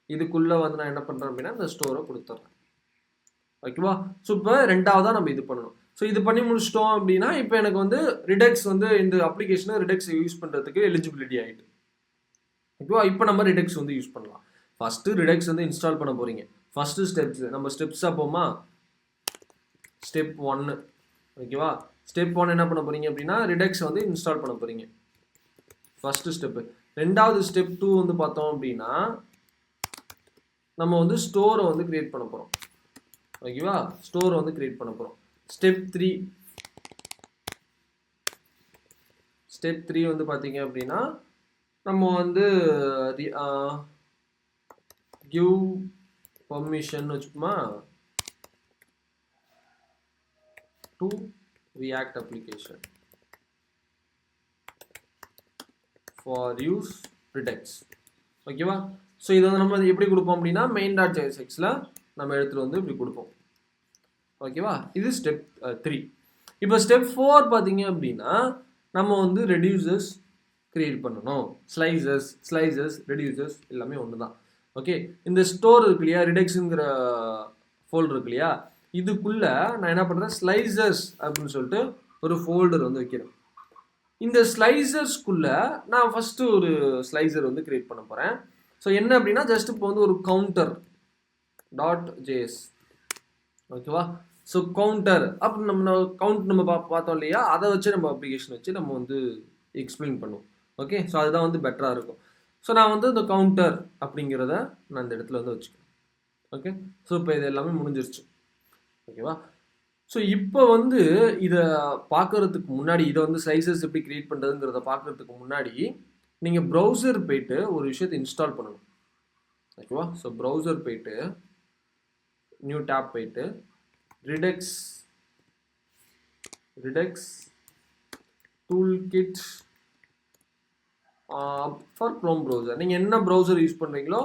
இதுக்குள்ளே வந்து நான் என்ன பண்ணுறேன் அப்படின்னா இந்த ஸ்டோரை கொடுத்துட்றேன். ஓகேவா? ஸோ இப்போ ரெண்டாவதாக நம்ம இது பண்ணணும். ஸோ இது பண்ணி முடிச்சிட்டோம் அப்படின்னா இப்போ எனக்கு வந்து ரிடெக்ஸ் வந்து இந்த அப்ளிகேஷனை ரிடெக்ஸ் யூஸ் பண்ணுறதுக்கு எலிஜிபிலிட்டி ஆகிட்டு. ஓகேவா? இப்போ நம்ம ரிடெக்ஸ் வந்து யூஸ் பண்ணலாம். ஃபஸ்ட்டு ரிடெக்ஸ் வந்து இன்ஸ்டால் பண்ண போகிறீங்க. ஃபஸ்ட்டு ஸ்டெப்ஸ் நம்ம ஸ்டெப்ஸாக போமா, ஸ்டெப் 1. ஓகேவா? ஸ்டெப் 1 என்ன பண்ண போகிறீங்க அப்படின்னா ரிடெக்ஸ் வந்து இன்ஸ்டால் பண்ண போகிறீங்க. First step. ரெண்டாவது ஸ்டெப் 2 வந்து பார்த்தோம் அப்படின்னா நம்ம வந்து ஸ்டோரை வந்து கிரியேட் பண்ண போகிறோம். ஓகேவா? ஸ்டோரை வந்து கிரியேட் பண்ண போகிறோம். ஸ்டெப் 3 வந்து பார்த்தீங்க அப்படின்னா நம்ம வந்து கிவ் பர்மிஷன் வச்சுக்கோமா to React application for use Redux. ஓகேவா? ஸோ இதை வந்து நம்ம எப்படி கொடுப்போம் அப்படின்னா main.jsxல நம்ம எடுத்துகிட்டு வந்து இப்படி கொடுப்போம். ஓகேவா? இது ஸ்டெப் 3. இப்போ ஸ்டெப் 4 பார்த்தீங்க அப்படின்னா நம்ம வந்து ரெடியூசர்ஸ் கிரியேட் பண்ணணும். ஸ்லைசஸ் ரெடியூசர்ஸ் எல்லாமே ஒன்று தான். ஓகே, இந்த ஸ்டோர் இருக்கு இல்லையா, ரிடெக்ஸுங்கிற ஃபோல்டர் இருக்கு இல்லையா, இதுக்குள்ள நான் என்ன பண்ணுறேன், ஸ்லைசர்ஸ் அப்படின்னு சொல்லிட்டு ஒரு ஃபோல்டர் வந்து வைக்கிறேன். இந்த ஸ்லைசர்ஸ்குள்ள நான் ஃபஸ்ட்டு ஒரு ஸ்லைசர் வந்து கிரியேட் பண்ண போகிறேன். ஸோ என்ன அப்படின்னா, ஜஸ்ட் இப்போ வந்து ஒரு counter.js, ஓகேவா. ஸோ கவுண்டர் அப்படி நம்ம பார்த்தோம் இல்லையா, அதை வச்சு நம்ம அப்ளிகேஷன் வச்சு நம்ம வந்து எக்ஸ்பிளைன் பண்ணுவோம். ஓகே, ஸோ அதுதான் வந்து பெட்டராக இருக்கும். ஸோ நான் வந்து இந்த கவுண்டர் அப்படிங்கிறத நான் இந்த இடத்துல வந்து வச்சுக்கிறேன். ஓகே, ஸோ இப்போ இது எல்லாமே முடிஞ்சிருச்சு. ஓகேவா. ஸோ இப்போ வந்து இதை பார்க்கறதுக்கு முன்னாடி, இதை வந்து ஸ்லைசஸ் எப்படி கிரியேட் பண்ணுறதுங்கிறத பார்க்கறதுக்கு முன்னாடி நீங்கள் ப்ரௌசர் போயிட்டு ஒரு விஷயத்தை இன்ஸ்டால் பண்ணணும். ஓகேவா. ஸோ ப்ரௌசர் போயிட்டு நியூ டேப் போயிட்டு ரிடெக்ஸ் டூல்கிட் ஃபார் க்ரோம் ப்ரௌசர். நீங்கள் என்ன ப்ரௌசர் யூஸ் பண்ணுறீங்களோ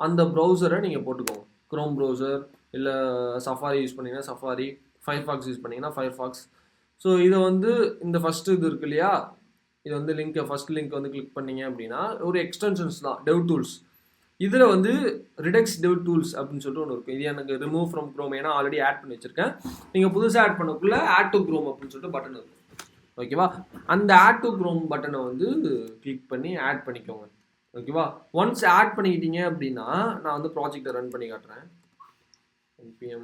அந்த ப்ரௌசரை நீங்கள் போட்டுக்கோங்க. க்ரோம் ப்ரௌசர் இல்லை சஃபாரி யூஸ் பண்ணிங்கன்னா சஃபாரி, ஃபயர்ஃபாக்ஸ் யூஸ் பண்ணிங்கன்னா ஃபயர்ஃபாக்ஸ். ஸோ இதை வந்து இந்த ஃபஸ்ட்டு இது இருக்கு இல்லையா, இது வந்து ஃபஸ்ட் லிங்க் வந்து கிளிக் பண்ணிங்க அப்படின்னா ஒரு எக்ஸ்டென்ஷன்ஸ் தான், டெவ் டூல்ஸ். இதில் வந்து ரிடெக்ஸ் டெவ் டூல்ஸ் அப்படின்னு சொல்லிட்டு ஒன்று இருக்கும். இது எனக்கு ரிமூவ் ஃப்ரம் க்ரோம், ஏன்னா ஆல்ரெடி ஆட் பண்ணி வச்சிருக்கேன். நீங்கள் புதுசாக ஆட் பண்ணக்குள்ள ஆட் டு க்ரோம் அப்படின்னு சொல்லிட்டு பட்டன் இருக்கும். ஓகேவா. அந்த ஆட் டு க்ரோம் பட்டனை வந்து கிளிக் பண்ணி ஆட் பண்ணிக்கோங்க. ஓகேவா. ஒன்ஸ் ஆட் பண்ணிக்கிட்டீங்க அப்படின்னா நான் வந்து ப்ராஜெக்டை ரன் பண்ணி காட்டுறேன். npm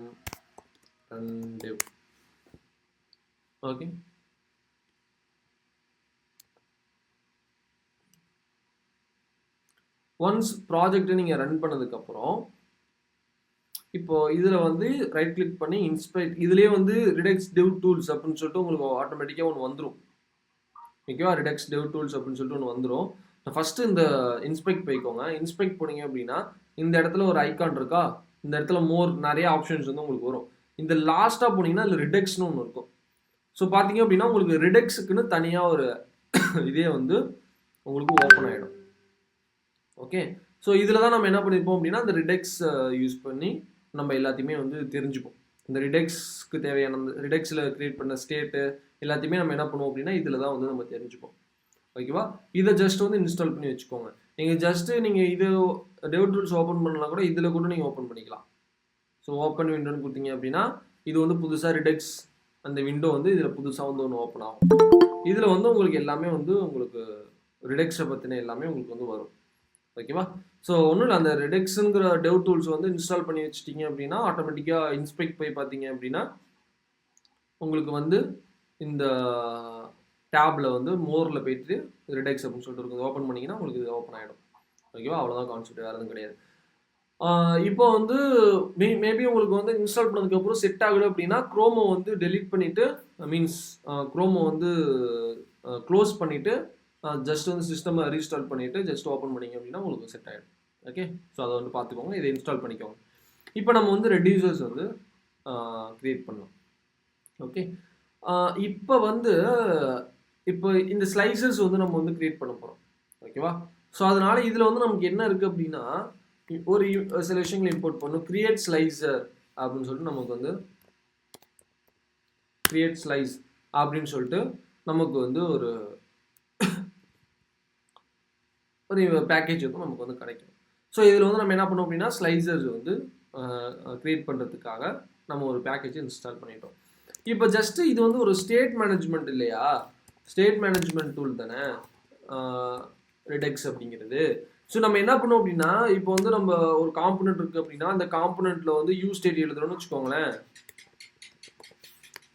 run dev. Okay, once ப்ராஜெக்டை நீங்கள் ரன் பண்ணதுக்கப்புறம் இப்போ இதில் வந்து ரைட் கிளிக் பண்ணி இன்ஸ்பெக்ட், இதுலேயே வந்து ரிடெக்ஸ் டெவ் டூல்ஸ் அப்படின்னு சொல்லிட்டு உங்களுக்கு ஆட்டோமேட்டிக்காக ஒன்று வந்துடும். ஓகேவா. ரிடெக்ஸ் டெவ் டூல்ஸ் அப்படின்னு சொல்லிட்டு ஒன்று வந்துடும். ஃபஸ்ட்டு இந்த இன்ஸ்பெக்ட் போய்க்கோங்க. இன்ஸ்பெக்ட் போனீங்க அப்படின்னா இந்த இடத்துல ஒரு ஐக்கான் இருக்கா, இந்த இடத்துல நிறைய ஆப்ஷன்ஸ் வந்து உங்களுக்கு வரும். இந்த லாஸ்ட்டாக போனீங்கன்னா அதில் ரிடெக்ஸ்னு ஒன்று இருக்கும். ஸோ பார்த்தீங்க அப்படின்னா உங்களுக்கு ரிடெக்ஸுக்குன்னு தனியாக ஒரு இதே வந்து உங்களுக்கு ஓப்பன் ஆகிடும். ஓகே, ஸோ இதில் தான் நம்ம என்ன பண்ணியிருப்போம் அப்படின்னா இந்த ரிடெக்ஸ் யூஸ் பண்ணி நம்ம எல்லாத்தையுமே வந்து தெரிஞ்சுப்போம். இந்த ரிடெக்ஸ்க்கு தேவையான அந்த ரிடெக்ஸில் கிரியேட் பண்ண ஸ்டேட்டு எல்லாத்தையுமே நம்ம என்ன பண்ணுவோம் அப்படின்னா இதில் தான் வந்து நம்ம தெரிஞ்சுப்போம். ஓகேவா. இதை ஜஸ்ட் வந்து இன்ஸ்டால் பண்ணி வச்சுக்கோங்க. நீங்கள் இது டெவ் டூல்ஸ் ஓப்பன் பண்ணலாம் கூட இதில் கூட நீங்கள் ஓப்பன் பண்ணிக்கலாம். ஸோ ஓப்பன் விண்டோன்னு கொடுத்தீங்க அப்படின்னா இது வந்து புதுசாக ரிடெக்ஸ் அந்த விண்டோ வந்து இதில் புதுசாக வந்து ஒன்று ஓப்பன் ஆகும். இதில் வந்து உங்களுக்கு எல்லாமே வந்து உங்களுக்கு ரிடெக்ஸை பற்றின எல்லாமே உங்களுக்கு வந்து வரும். ஓகேவா. ஸோ ஒன்றும் இல்லை, அந்த ரிடெக்ஸுங்கிற டெவ் டூல்ஸ் வந்து இன்ஸ்டால் பண்ணி வச்சுட்டிங்க அப்படின்னா ஆட்டோமேட்டிக்காக இன்ஸ்பெக்ட் போய் பார்த்தீங்க அப்படின்னா உங்களுக்கு வந்து இந்த டேப்ல வந்து மோரில் போயிட்டு ரிடெக்ஸ் அப்படின்னு சொல்லிட்டு இருக்குது, ஓப்பன் பண்ணிங்கன்னா உங்களுக்கு இது ஓப்பன் ஆகிடும். ஓகேவா. அவ்வளோதான் கான்செப்ட், வேறு எதுவும் கிடையாது. இப்போ வந்து மேபி உங்களுக்கு வந்து இன்ஸ்டால் பண்ணதுக்கப்புறம் செட் ஆகலை அப்படின்னா க்ரோமோ வந்து டெலீட் பண்ணிவிட்டு, மீன்ஸ் க்ரோமோ வந்து க்ளோஸ் பண்ணிவிட்டு ஜஸ்ட் வந்து சிஸ்டமை ரீஸ்டார்ட் பண்ணிவிட்டு ஜஸ்ட் ஓப்பன் பண்ணிங்க அப்படின்னா உங்களுக்கு செட் ஆகிடும். ஓகே, ஸோ அதை வந்து பார்த்துக்கோங்க, இதை இன்ஸ்டால் பண்ணிக்கோங்க. இப்போ நம்ம வந்து ரெடியூசர்ஸ் வந்து க்ரியேட் பண்ணலாம். ஓகே, இப்போ இந்த ஸ்லைசஸ் வந்து நம்ம வந்து க்ரியேட் பண்ண போகிறோம். ஓகேவா. ஸோ அதனால் இதில் வந்து நமக்கு என்ன இருக்குது அப்படின்னா ஒரு சில விஷயங்கள் இம்போர்ட் பண்ணும். கிரியேட் ஸ்லைசர் அப்படின்னு சொல்லிட்டு நமக்கு வந்து கிரியேட் ஸ்லைஸ் அப்படின்னு சொல்லிட்டு நமக்கு வந்து ஒரு பேக்கேஜ் வந்து நமக்கு வந்து கிடைக்கும். ஸோ இதில் வந்து நம்ம என்ன பண்ணோம் அப்படின்னா ஸ்லைசர்ஸ் வந்து க்ரியேட் பண்ணுறதுக்காக நம்ம ஒரு பேக்கேஜ் இன்ஸ்டால் பண்ணிட்டோம். இப்போ ஜஸ்ட்டு இது வந்து ஒரு ஸ்டேட் மேனேஜ்மெண்ட் இல்லையா, ஸ்டேட் மேனேஜ்மெண்ட் டூல் தானே ரிடெக்ஸ் அப்படிங்கிறது. ஸோ நம்ம என்ன பண்ணோம் அப்படின்னா இப்போ வந்து நம்ம ஒரு காம்பனண்ட் இருக்குது அப்படின்னா அந்த காம்பனண்ட்டில் வந்து யூ ஸ்டேட் எழுதுறோம்னு வச்சுக்கோங்களேன்.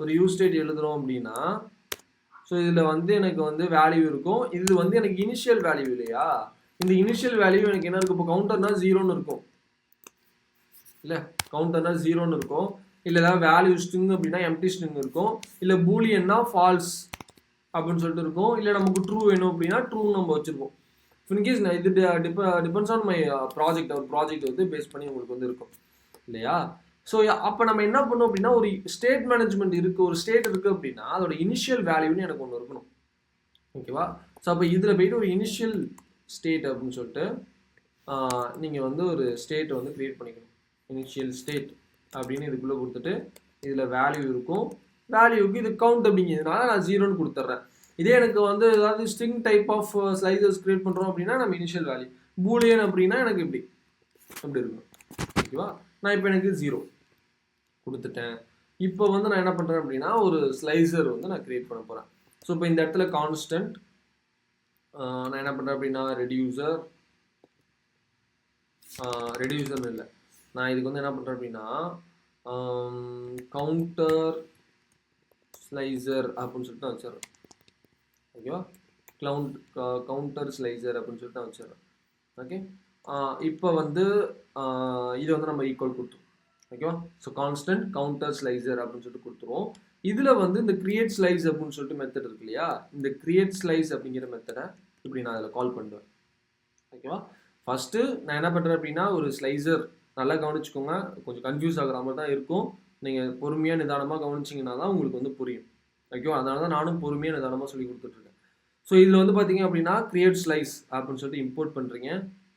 ஒரு யூ ஸ்டேட் எழுதுகிறோம் அப்படின்னா ஸோ இதில் வந்து எனக்கு வந்து வேல்யூ இருக்கும். இது வந்து எனக்கு இனிஷியல் வேல்யூ இல்லையா, இந்த இனிஷியல் வேல்யூ எனக்கு என்ன இருக்கும், இப்போ கவுண்டர்னா 0ன்னு இருக்கும் இல்லை, கவுண்டர்னா 0ன்னு இருக்கும். இல்லை ஏதாவது வேல்யூ ஸ்ட்ரிங் அப்படின்னா எம்டி ஸ்ட்ரிங் இருக்கும். இல்லை பூலியன்னா ஃபால்ஸ் அப்படின்னு சொல்லிட்டு இருக்கும். இல்லை நமக்கு ட்ரூ வேணும் அப்படின்னா ட்ரூ நம்ம வச்சுருக்கோம். இன்கேஸ் இது டிபெண்ட்ஸ் ஆன் மை ப்ராஜெக்ட், ஒரு ப்ராஜெக்ட் வந்து பேஸ் பண்ணி உங்களுக்கு வந்து இருக்கும் இல்லையா. ஸோ அப்போ நம்ம என்ன பண்ணோம் அப்படின்னா ஒரு ஸ்டேட் மேனேஜ்மெண்ட் இருக்குது, ஒரு ஸ்டேட் இருக்குது அப்படின்னா அதோட இனிஷியல் வேல்யூன்னு எனக்கு ஒன்று இருக்கணும். ஓகேவா. ஸோ அப்போ இதில் போய்ட்டு ஒரு இனிஷியல் ஸ்டேட் அப்படின்னு சொல்லிட்டு நீங்கள் வந்து ஒரு ஸ்டேட்டை வந்து க்ரியேட் பண்ணிக்கணும். இனிஷியல் ஸ்டேட் அப்படின்னு இதுக்குள்ளே கொடுத்துட்டு இதில் வேல்யூ இருக்கும். வேல்யூக்கு இது கவுண்ட் அப்படிங்கிறதுனால நான் 0ன்னு கொடுத்துட்றேன். இதே எனக்கு வந்து ஏதாவது ஸ்ட்ரிங் டைப் ஆஃப் ஸ்லைசர்ஸ் கிரியேட் பண்ணுறோம் அப்படின்னா நம்ம இனிஷியல் வேல்யூ. பூலியன் அப்படின்னா எனக்கு இப்படி இருக்கும். ஓகேவா, நான் இப்போ எனக்கு 0 கொடுத்துட்டேன். இப்போ வந்து நான் என்ன பண்ணுறேன் அப்படின்னா ஒரு ஸ்லைசர் வந்து நான் கிரியேட் பண்ண போகிறேன். ஸோ இப்போ இந்த இடத்துல கான்ஸ்டன்ட் நான் என்ன பண்ணுறேன் அப்படின்னா ரெடியூசர் இல்லை, நான் இதுக்கு வந்து என்ன பண்ணுறேன் அப்படின்னா கவுண்டர் ஸ்லைசர் அப்படின்னு சொல்லிட்டு நான் வச்சிடறேன். ஓகேவா, கவுண்டர் ஸ்லைசர் அப்படின்னு சொல்லிட்டு நான் வச்சிடறேன். ஓகே, இப்போ வந்து இது வந்து நம்ம ஈக்குவல் கொடுத்துருவோம். ஓகேவா, ஸோ கான்ஸ்டன்ட் கவுண்டர் ஸ்லைசர் அப்படின்னு சொல்லிட்டு கொடுத்துருவோம். இதில் வந்து இந்த கிரியேட் ஸ்லைஸ் அப்படின்னு சொல்லிட்டு மெத்தட் இருக்கு இல்லையா, இந்த கிரியேட் ஸ்லைஸ் அப்படிங்கிற மெத்தடை இப்படி நான் அதில் கால் பண்ணுவேன். ஓகேவா, ஃபஸ்ட்டு நான் என்ன பண்ணுறேன் அப்படின்னா ஒரு ஸ்லைசர் நல்லா கவனிச்சுக்கோங்க, கொஞ்சம் கன்ஃபியூஸ் ஆகிற மாதிரி தான் இருக்கும். நீங்கள் பொறுமையாக நிதானமாக கவனிச்சிங்கன்னா தான் உங்களுக்கு வந்து புரியும். ஓகேவா, அதனால தான் நானும் பொறுமையாக நிதானமாக சொல்லி கொடுத்துட்ருக்கேன். ஸோ இதில் வந்து பார்த்தீங்க அப்படின்னா கிரியேட் ஸ்லைஸ் அப்படின்னு சொல்லிட்டு இம்போர்ட் பண்ணுறீங்க.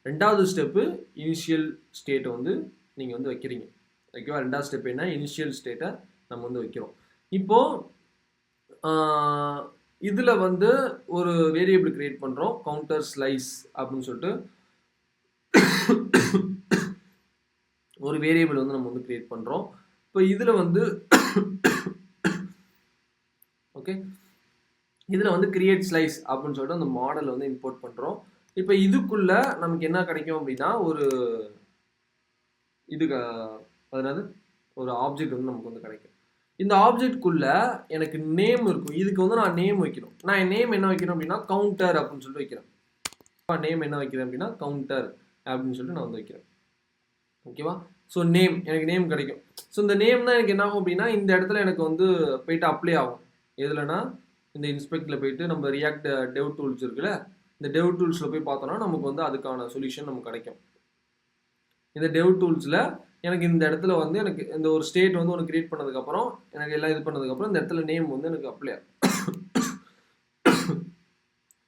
ரெண்டாவது ஸ்டெப்பு இனிஷியல் ஸ்டேட்டை வந்து நீங்கள் வந்து வைக்கிறீங்க. ஓகேவா, ரெண்டாவது ஸ்டெப் என்ன, இனிஷியல் ஸ்டேட்டை நம்ம வந்து வைக்கிறோம். இப்போது இதில் வந்து ஒரு வேரியபிள் கிரியேட் பண்ணுறோம், கவுண்டர் ஸ்லைஸ் அப்படின்னு சொல்லிட்டு ஒரு வேரியபிள் வந்து நம்ம வந்து கிரியேட் பண்ணுறோம். இப்போ இதில் வந்து ஓகே, இதில் வந்து கிரியேட் ஸ்லைஸ் அப்படின்னு சொல்லிட்டு அந்த மாடல் வந்து இம்போர்ட் பண்ணுறோம். இப்போ இதுக்குள்ள நமக்கு என்ன கிடைக்கும் அப்படின்னா ஒரு இதுக்கு அதாவது ஒரு ஆப்ஜெக்ட் வந்து நமக்கு வந்து கிடைக்கும். இந்த ஆப்ஜெக்ட்குள்ள எனக்கு நேம் இருக்கும். இதுக்கு வந்து நான் நேம் வைக்கணும். நான் என் நேம் என்ன வைக்கிறேன் அப்படின்னா கவுண்டர் அப்படின்னு சொல்லிட்டு வைக்கிறேன். நேம் என்ன வைக்கிறேன் அப்படின்னா கவுண்டர் அப்படின்னு சொல்லிட்டு நான் வந்து வைக்கிறேன். ஓகேவா, ஸோ நேம் எனக்கு நேம் கிடைக்கும். ஸோ இந்த நேம் தான் எனக்கு என்ன ஆகும் அப்படின்னா இந்த இடத்துல எனக்கு வந்து போயிட்டு அப்ளை ஆகும். எதுலன்னா இந்த இன்ஸ்பெக்டில் போயிட்டு நம்ம ரியாக்ட் டெவ் டூல்ஸ் இருக்குல்ல, இந்த டெவ் டூல்ஸில் போய் பார்த்தோன்னா நமக்கு வந்து அதுக்கான சொல்யூஷன் நமக்கு கிடைக்கும். இந்த டெவ் டூல்ஸில் எனக்கு இந்த இடத்துல வந்து எனக்கு இந்த ஒரு ஸ்டேட் வந்து ஒன்று கிரியேட் பண்ணதுக்கப்புறம் எனக்கு எல்லாம் இது பண்ணதுக்கப்புறம் இந்த இடத்துல நேம் வந்து எனக்கு அப்ளை ஆகும்.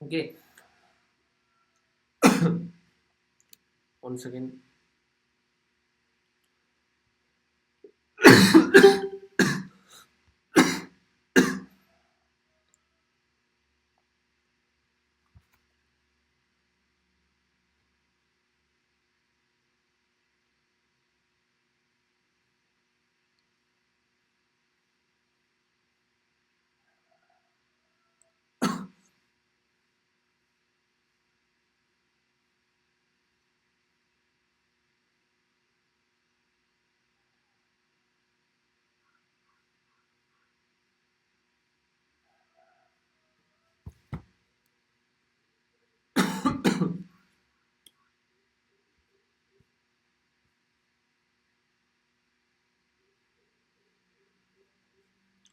Okay, 1 second.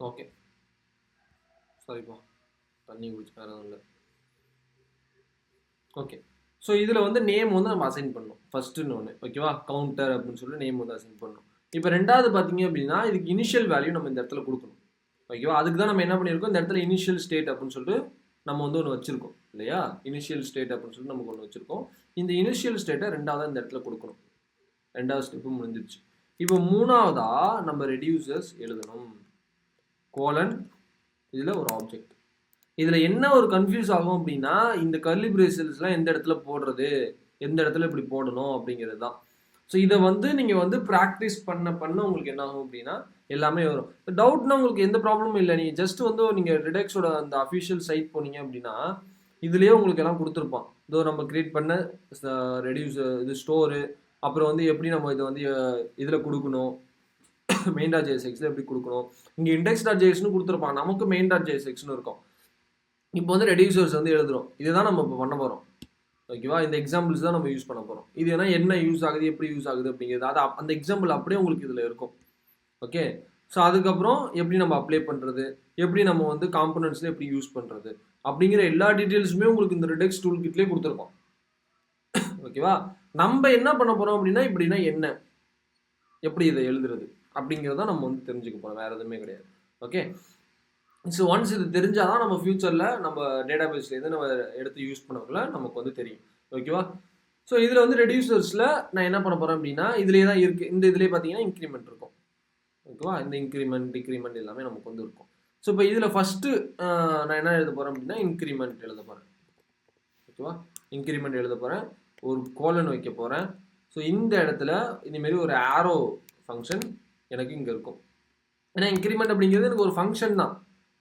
ஓகே, சாரிப்பா தண்ணி குடிச்சு வேறு எதுவும் இல்லை. ஓகே, ஸோ இதில் வந்து நேம் வந்து நம்ம அசைன் பண்ணணும் ஃபஸ்ட்டுன்னு ஒன்று. ஓகேவா, கவுண்டர் அப்படின்னு சொல்லி நேம் வந்து அசைன் பண்ணணும். இப்போ ரெண்டாவது பார்த்தீங்க அப்படின்னா இதுக்கு இனிஷியல் வேல்யூ நம்ம இந்த இடத்துல கொடுக்கணும். ஓகேவா, அதுக்கு தான் நம்ம என்ன பண்ணியிருக்கோம், இந்த இடத்துல இனிஷியல் ஸ்டேட் அப்படின்னு சொல்லிட்டு நம்ம வந்து ஒன்று வச்சுருக்கோம் இல்லையா, இனிஷியல் ஸ்டேட் அப்படின்னு சொல்லிட்டு நமக்கு ஒன்று வச்சுருக்கோம். இந்த இனிஷியல் ஸ்டேட்டை ரெண்டாவது இந்த இடத்துல கொடுக்கணும். ரெண்டாவது ஸ்டெப்பு முடிஞ்சிருச்சு. இப்போ மூணாவதாக நம்ம ரெடியூசர்ஸ் எழுதணும், கோலன் இதில் ஒரு ஆப்ஜெக்ட். இதில் என்ன ஒரு கன்ஃபியூஸ் ஆகும் அப்படின்னா இந்த கர்லி பிரேசல்ஸ்லாம் எந்த இடத்துல போடுறது, எந்த இடத்துல இப்படி போடணும் அப்படிங்கிறது தான். ஸோ இதை வந்து நீங்கள் வந்து ப்ராக்டிஸ் பண்ண உங்களுக்கு என்ன ஆகும் அப்படின்னா எல்லாமே வரும். டவுட்னா உங்களுக்கு எந்த ப்ராப்ளமும் இல்லை. நீங்கள் ஜஸ்ட் வந்து நீங்கள் ரிடெக்ஸோட அந்த அஃபிஷியல் சைட் போனீங்க அப்படின்னா இதுலேயே உங்களுக்கு எல்லாம் கொடுத்துருப்பான். இதோ நம்ம கிரியேட் பண்ண ரெடியூஸ் இது ஸ்டோரு, அப்புறம் வந்து எப்படி நம்ம இதை வந்து இதில் கொடுக்கணும், மெயின் டாட் ஜேஎஸ்எக்ஸில் எப்படி கொடுக்கணும், இங்கே இண்டெக்ஸ் டாட் ஜேஎஸ்னு கொடுத்துருப்பான், நமக்கு மெயின் டாட் ஜேஎஸ்எக்ஸ்னு இருக்கும். இப்போ வந்து ரெடியூசர்ஸ் வந்து எழுதுறோம், இதுதான் நம்ம இப்போ பண்ண போகிறோம். ஓகேவா, இந்த எக்ஸாம்பிள்ஸ் தான் நம்ம யூஸ் பண்ண போகிறோம். இது என்ன யூஸ் ஆகுது, எப்படி யூஸ் ஆகுது அப்படிங்கிறது அது அந்த எக்ஸாம்பிள் அப்படியே உங்களுக்கு இதில் இருக்கும். ஓகே, ஸோ அதுக்கப்புறம் எப்படி நம்ம அப்ளை பண்ணுறது, எப்படி நம்ம வந்து காம்பனன்ட்ஸில் எப்படி யூஸ் பண்ணுறது அப்படிங்கிற எல்லா டீட்டெயில்ஸுமே உங்களுக்கு இந்த ரிடெக்ஸ் டூல் கிட்லேயே கொடுத்துருக்கோம். ஓகேவா, நம்ம என்ன பண்ண போகிறோம் அப்படின்னா இப்படின்னா என்ன, எப்படி இதை எழுதுறது அப்படிங்கிறத நம்ம வந்து தெரிஞ்சுக்க போகிறோம், வேறு எதுவுமே கிடையாது. ஓகே, ஸோ ஒன்ஸ் இது தெரிஞ்சால் தான் நம்ம ஃப்யூச்சரில் நம்ம டேட்டா பேஸ்லேருந்து நம்ம எடுத்து யூஸ் பண்ணக்குள்ள நமக்கு வந்து தெரியும். ஓகேவா, ஸோ இதில் வந்து ரெடியூசர்ஸில் நான் என்ன பண்ண போகிறேன் அப்படின்னா இதிலே தான் இருக்குது. இந்த இதிலே பார்த்தீங்கன்னா இன்க்ரிமெண்ட் இருக்கும். ஓகேவா, இந்த இன்க்ரிமெண்ட் டிக்ரிமெண்ட் எல்லாமே நமக்கு வந்து இருக்கும். ஸோ இப்போ இதில் ஃபஸ்ட்டு நான் என்ன எழுத போகிறேன் அப்படின்னா இன்க்ரிமெண்ட் எழுத போகிறேன். ஓகேவா, இன்க்ரிமெண்ட் எழுத போகிறேன், ஒரு கோலன் வைக்க போகிறேன். ஸோ இந்த இடத்துல இதுமாரி ஒரு ஆரோ ஃபங்க்ஷன் எனக்கு இங்கே இருக்கும். ஏன்னா இன்க்ரிமெண்ட் அப்படிங்கிறது எனக்கு ஒரு ஃபங்க்ஷன் தான்,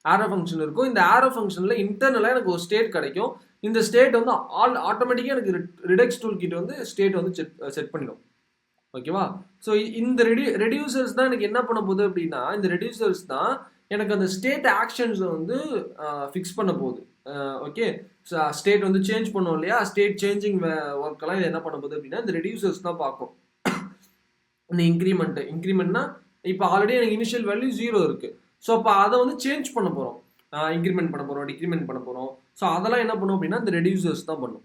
ஆரோ ஃபங்க்ஷன் இருக்கும். இந்த ஆரோ ஃபங்க்ஷனில் இன்டர்னலாக எனக்கு ஒரு ஸ்டேட் கிடைக்கும். இந்த ஸ்டேட் வந்து ஆட்டோமேட்டிக்காக எனக்கு ரிடக்ஸ் டூல் கிட்ட வந்து ஸ்டேட் வந்து செட் பண்ணிடும். ஓகேவா, ஸோ இந்த ரெடியூசர்ஸ் தான் எனக்கு என்ன பண்ண போகுது அப்படின்னா, இந்த ரெடியூசர்ஸ் தான் எனக்கு அந்த ஸ்டேட் ஆக்ஷன்ஸை வந்து ஃபிக்ஸ் பண்ண போகுது. ஓகே, ஸ்டேட் வந்து சேஞ்ச் பண்ணுவோம் இல்லையா, ஸ்டேட் சேஞ்சிங் ஒர்க்கெல்லாம் இது என்ன பண்ண போகுது அப்படின்னா இந்த ரெடியூசர்ஸ் தான் பார்க்கும். இந்த இன்க்ரிமெண்ட்னா இப்போ ஆல்ரெடி எனக்கு இனிஷியல் வேல்யூ 0 இருக்குது. ஸோ அப்போ அதை வந்து சேஞ்ச் பண்ண போகிறோம், இன்க்ரிமெண்ட் பண்ண போகிறோம், டிக்ரிமெண்ட் பண்ண போகிறோம். ஸோ அதெல்லாம் என்ன பண்ணும் அப்படின்னா இந்த ரெடியூசர்ஸ் தான் பண்ணும்.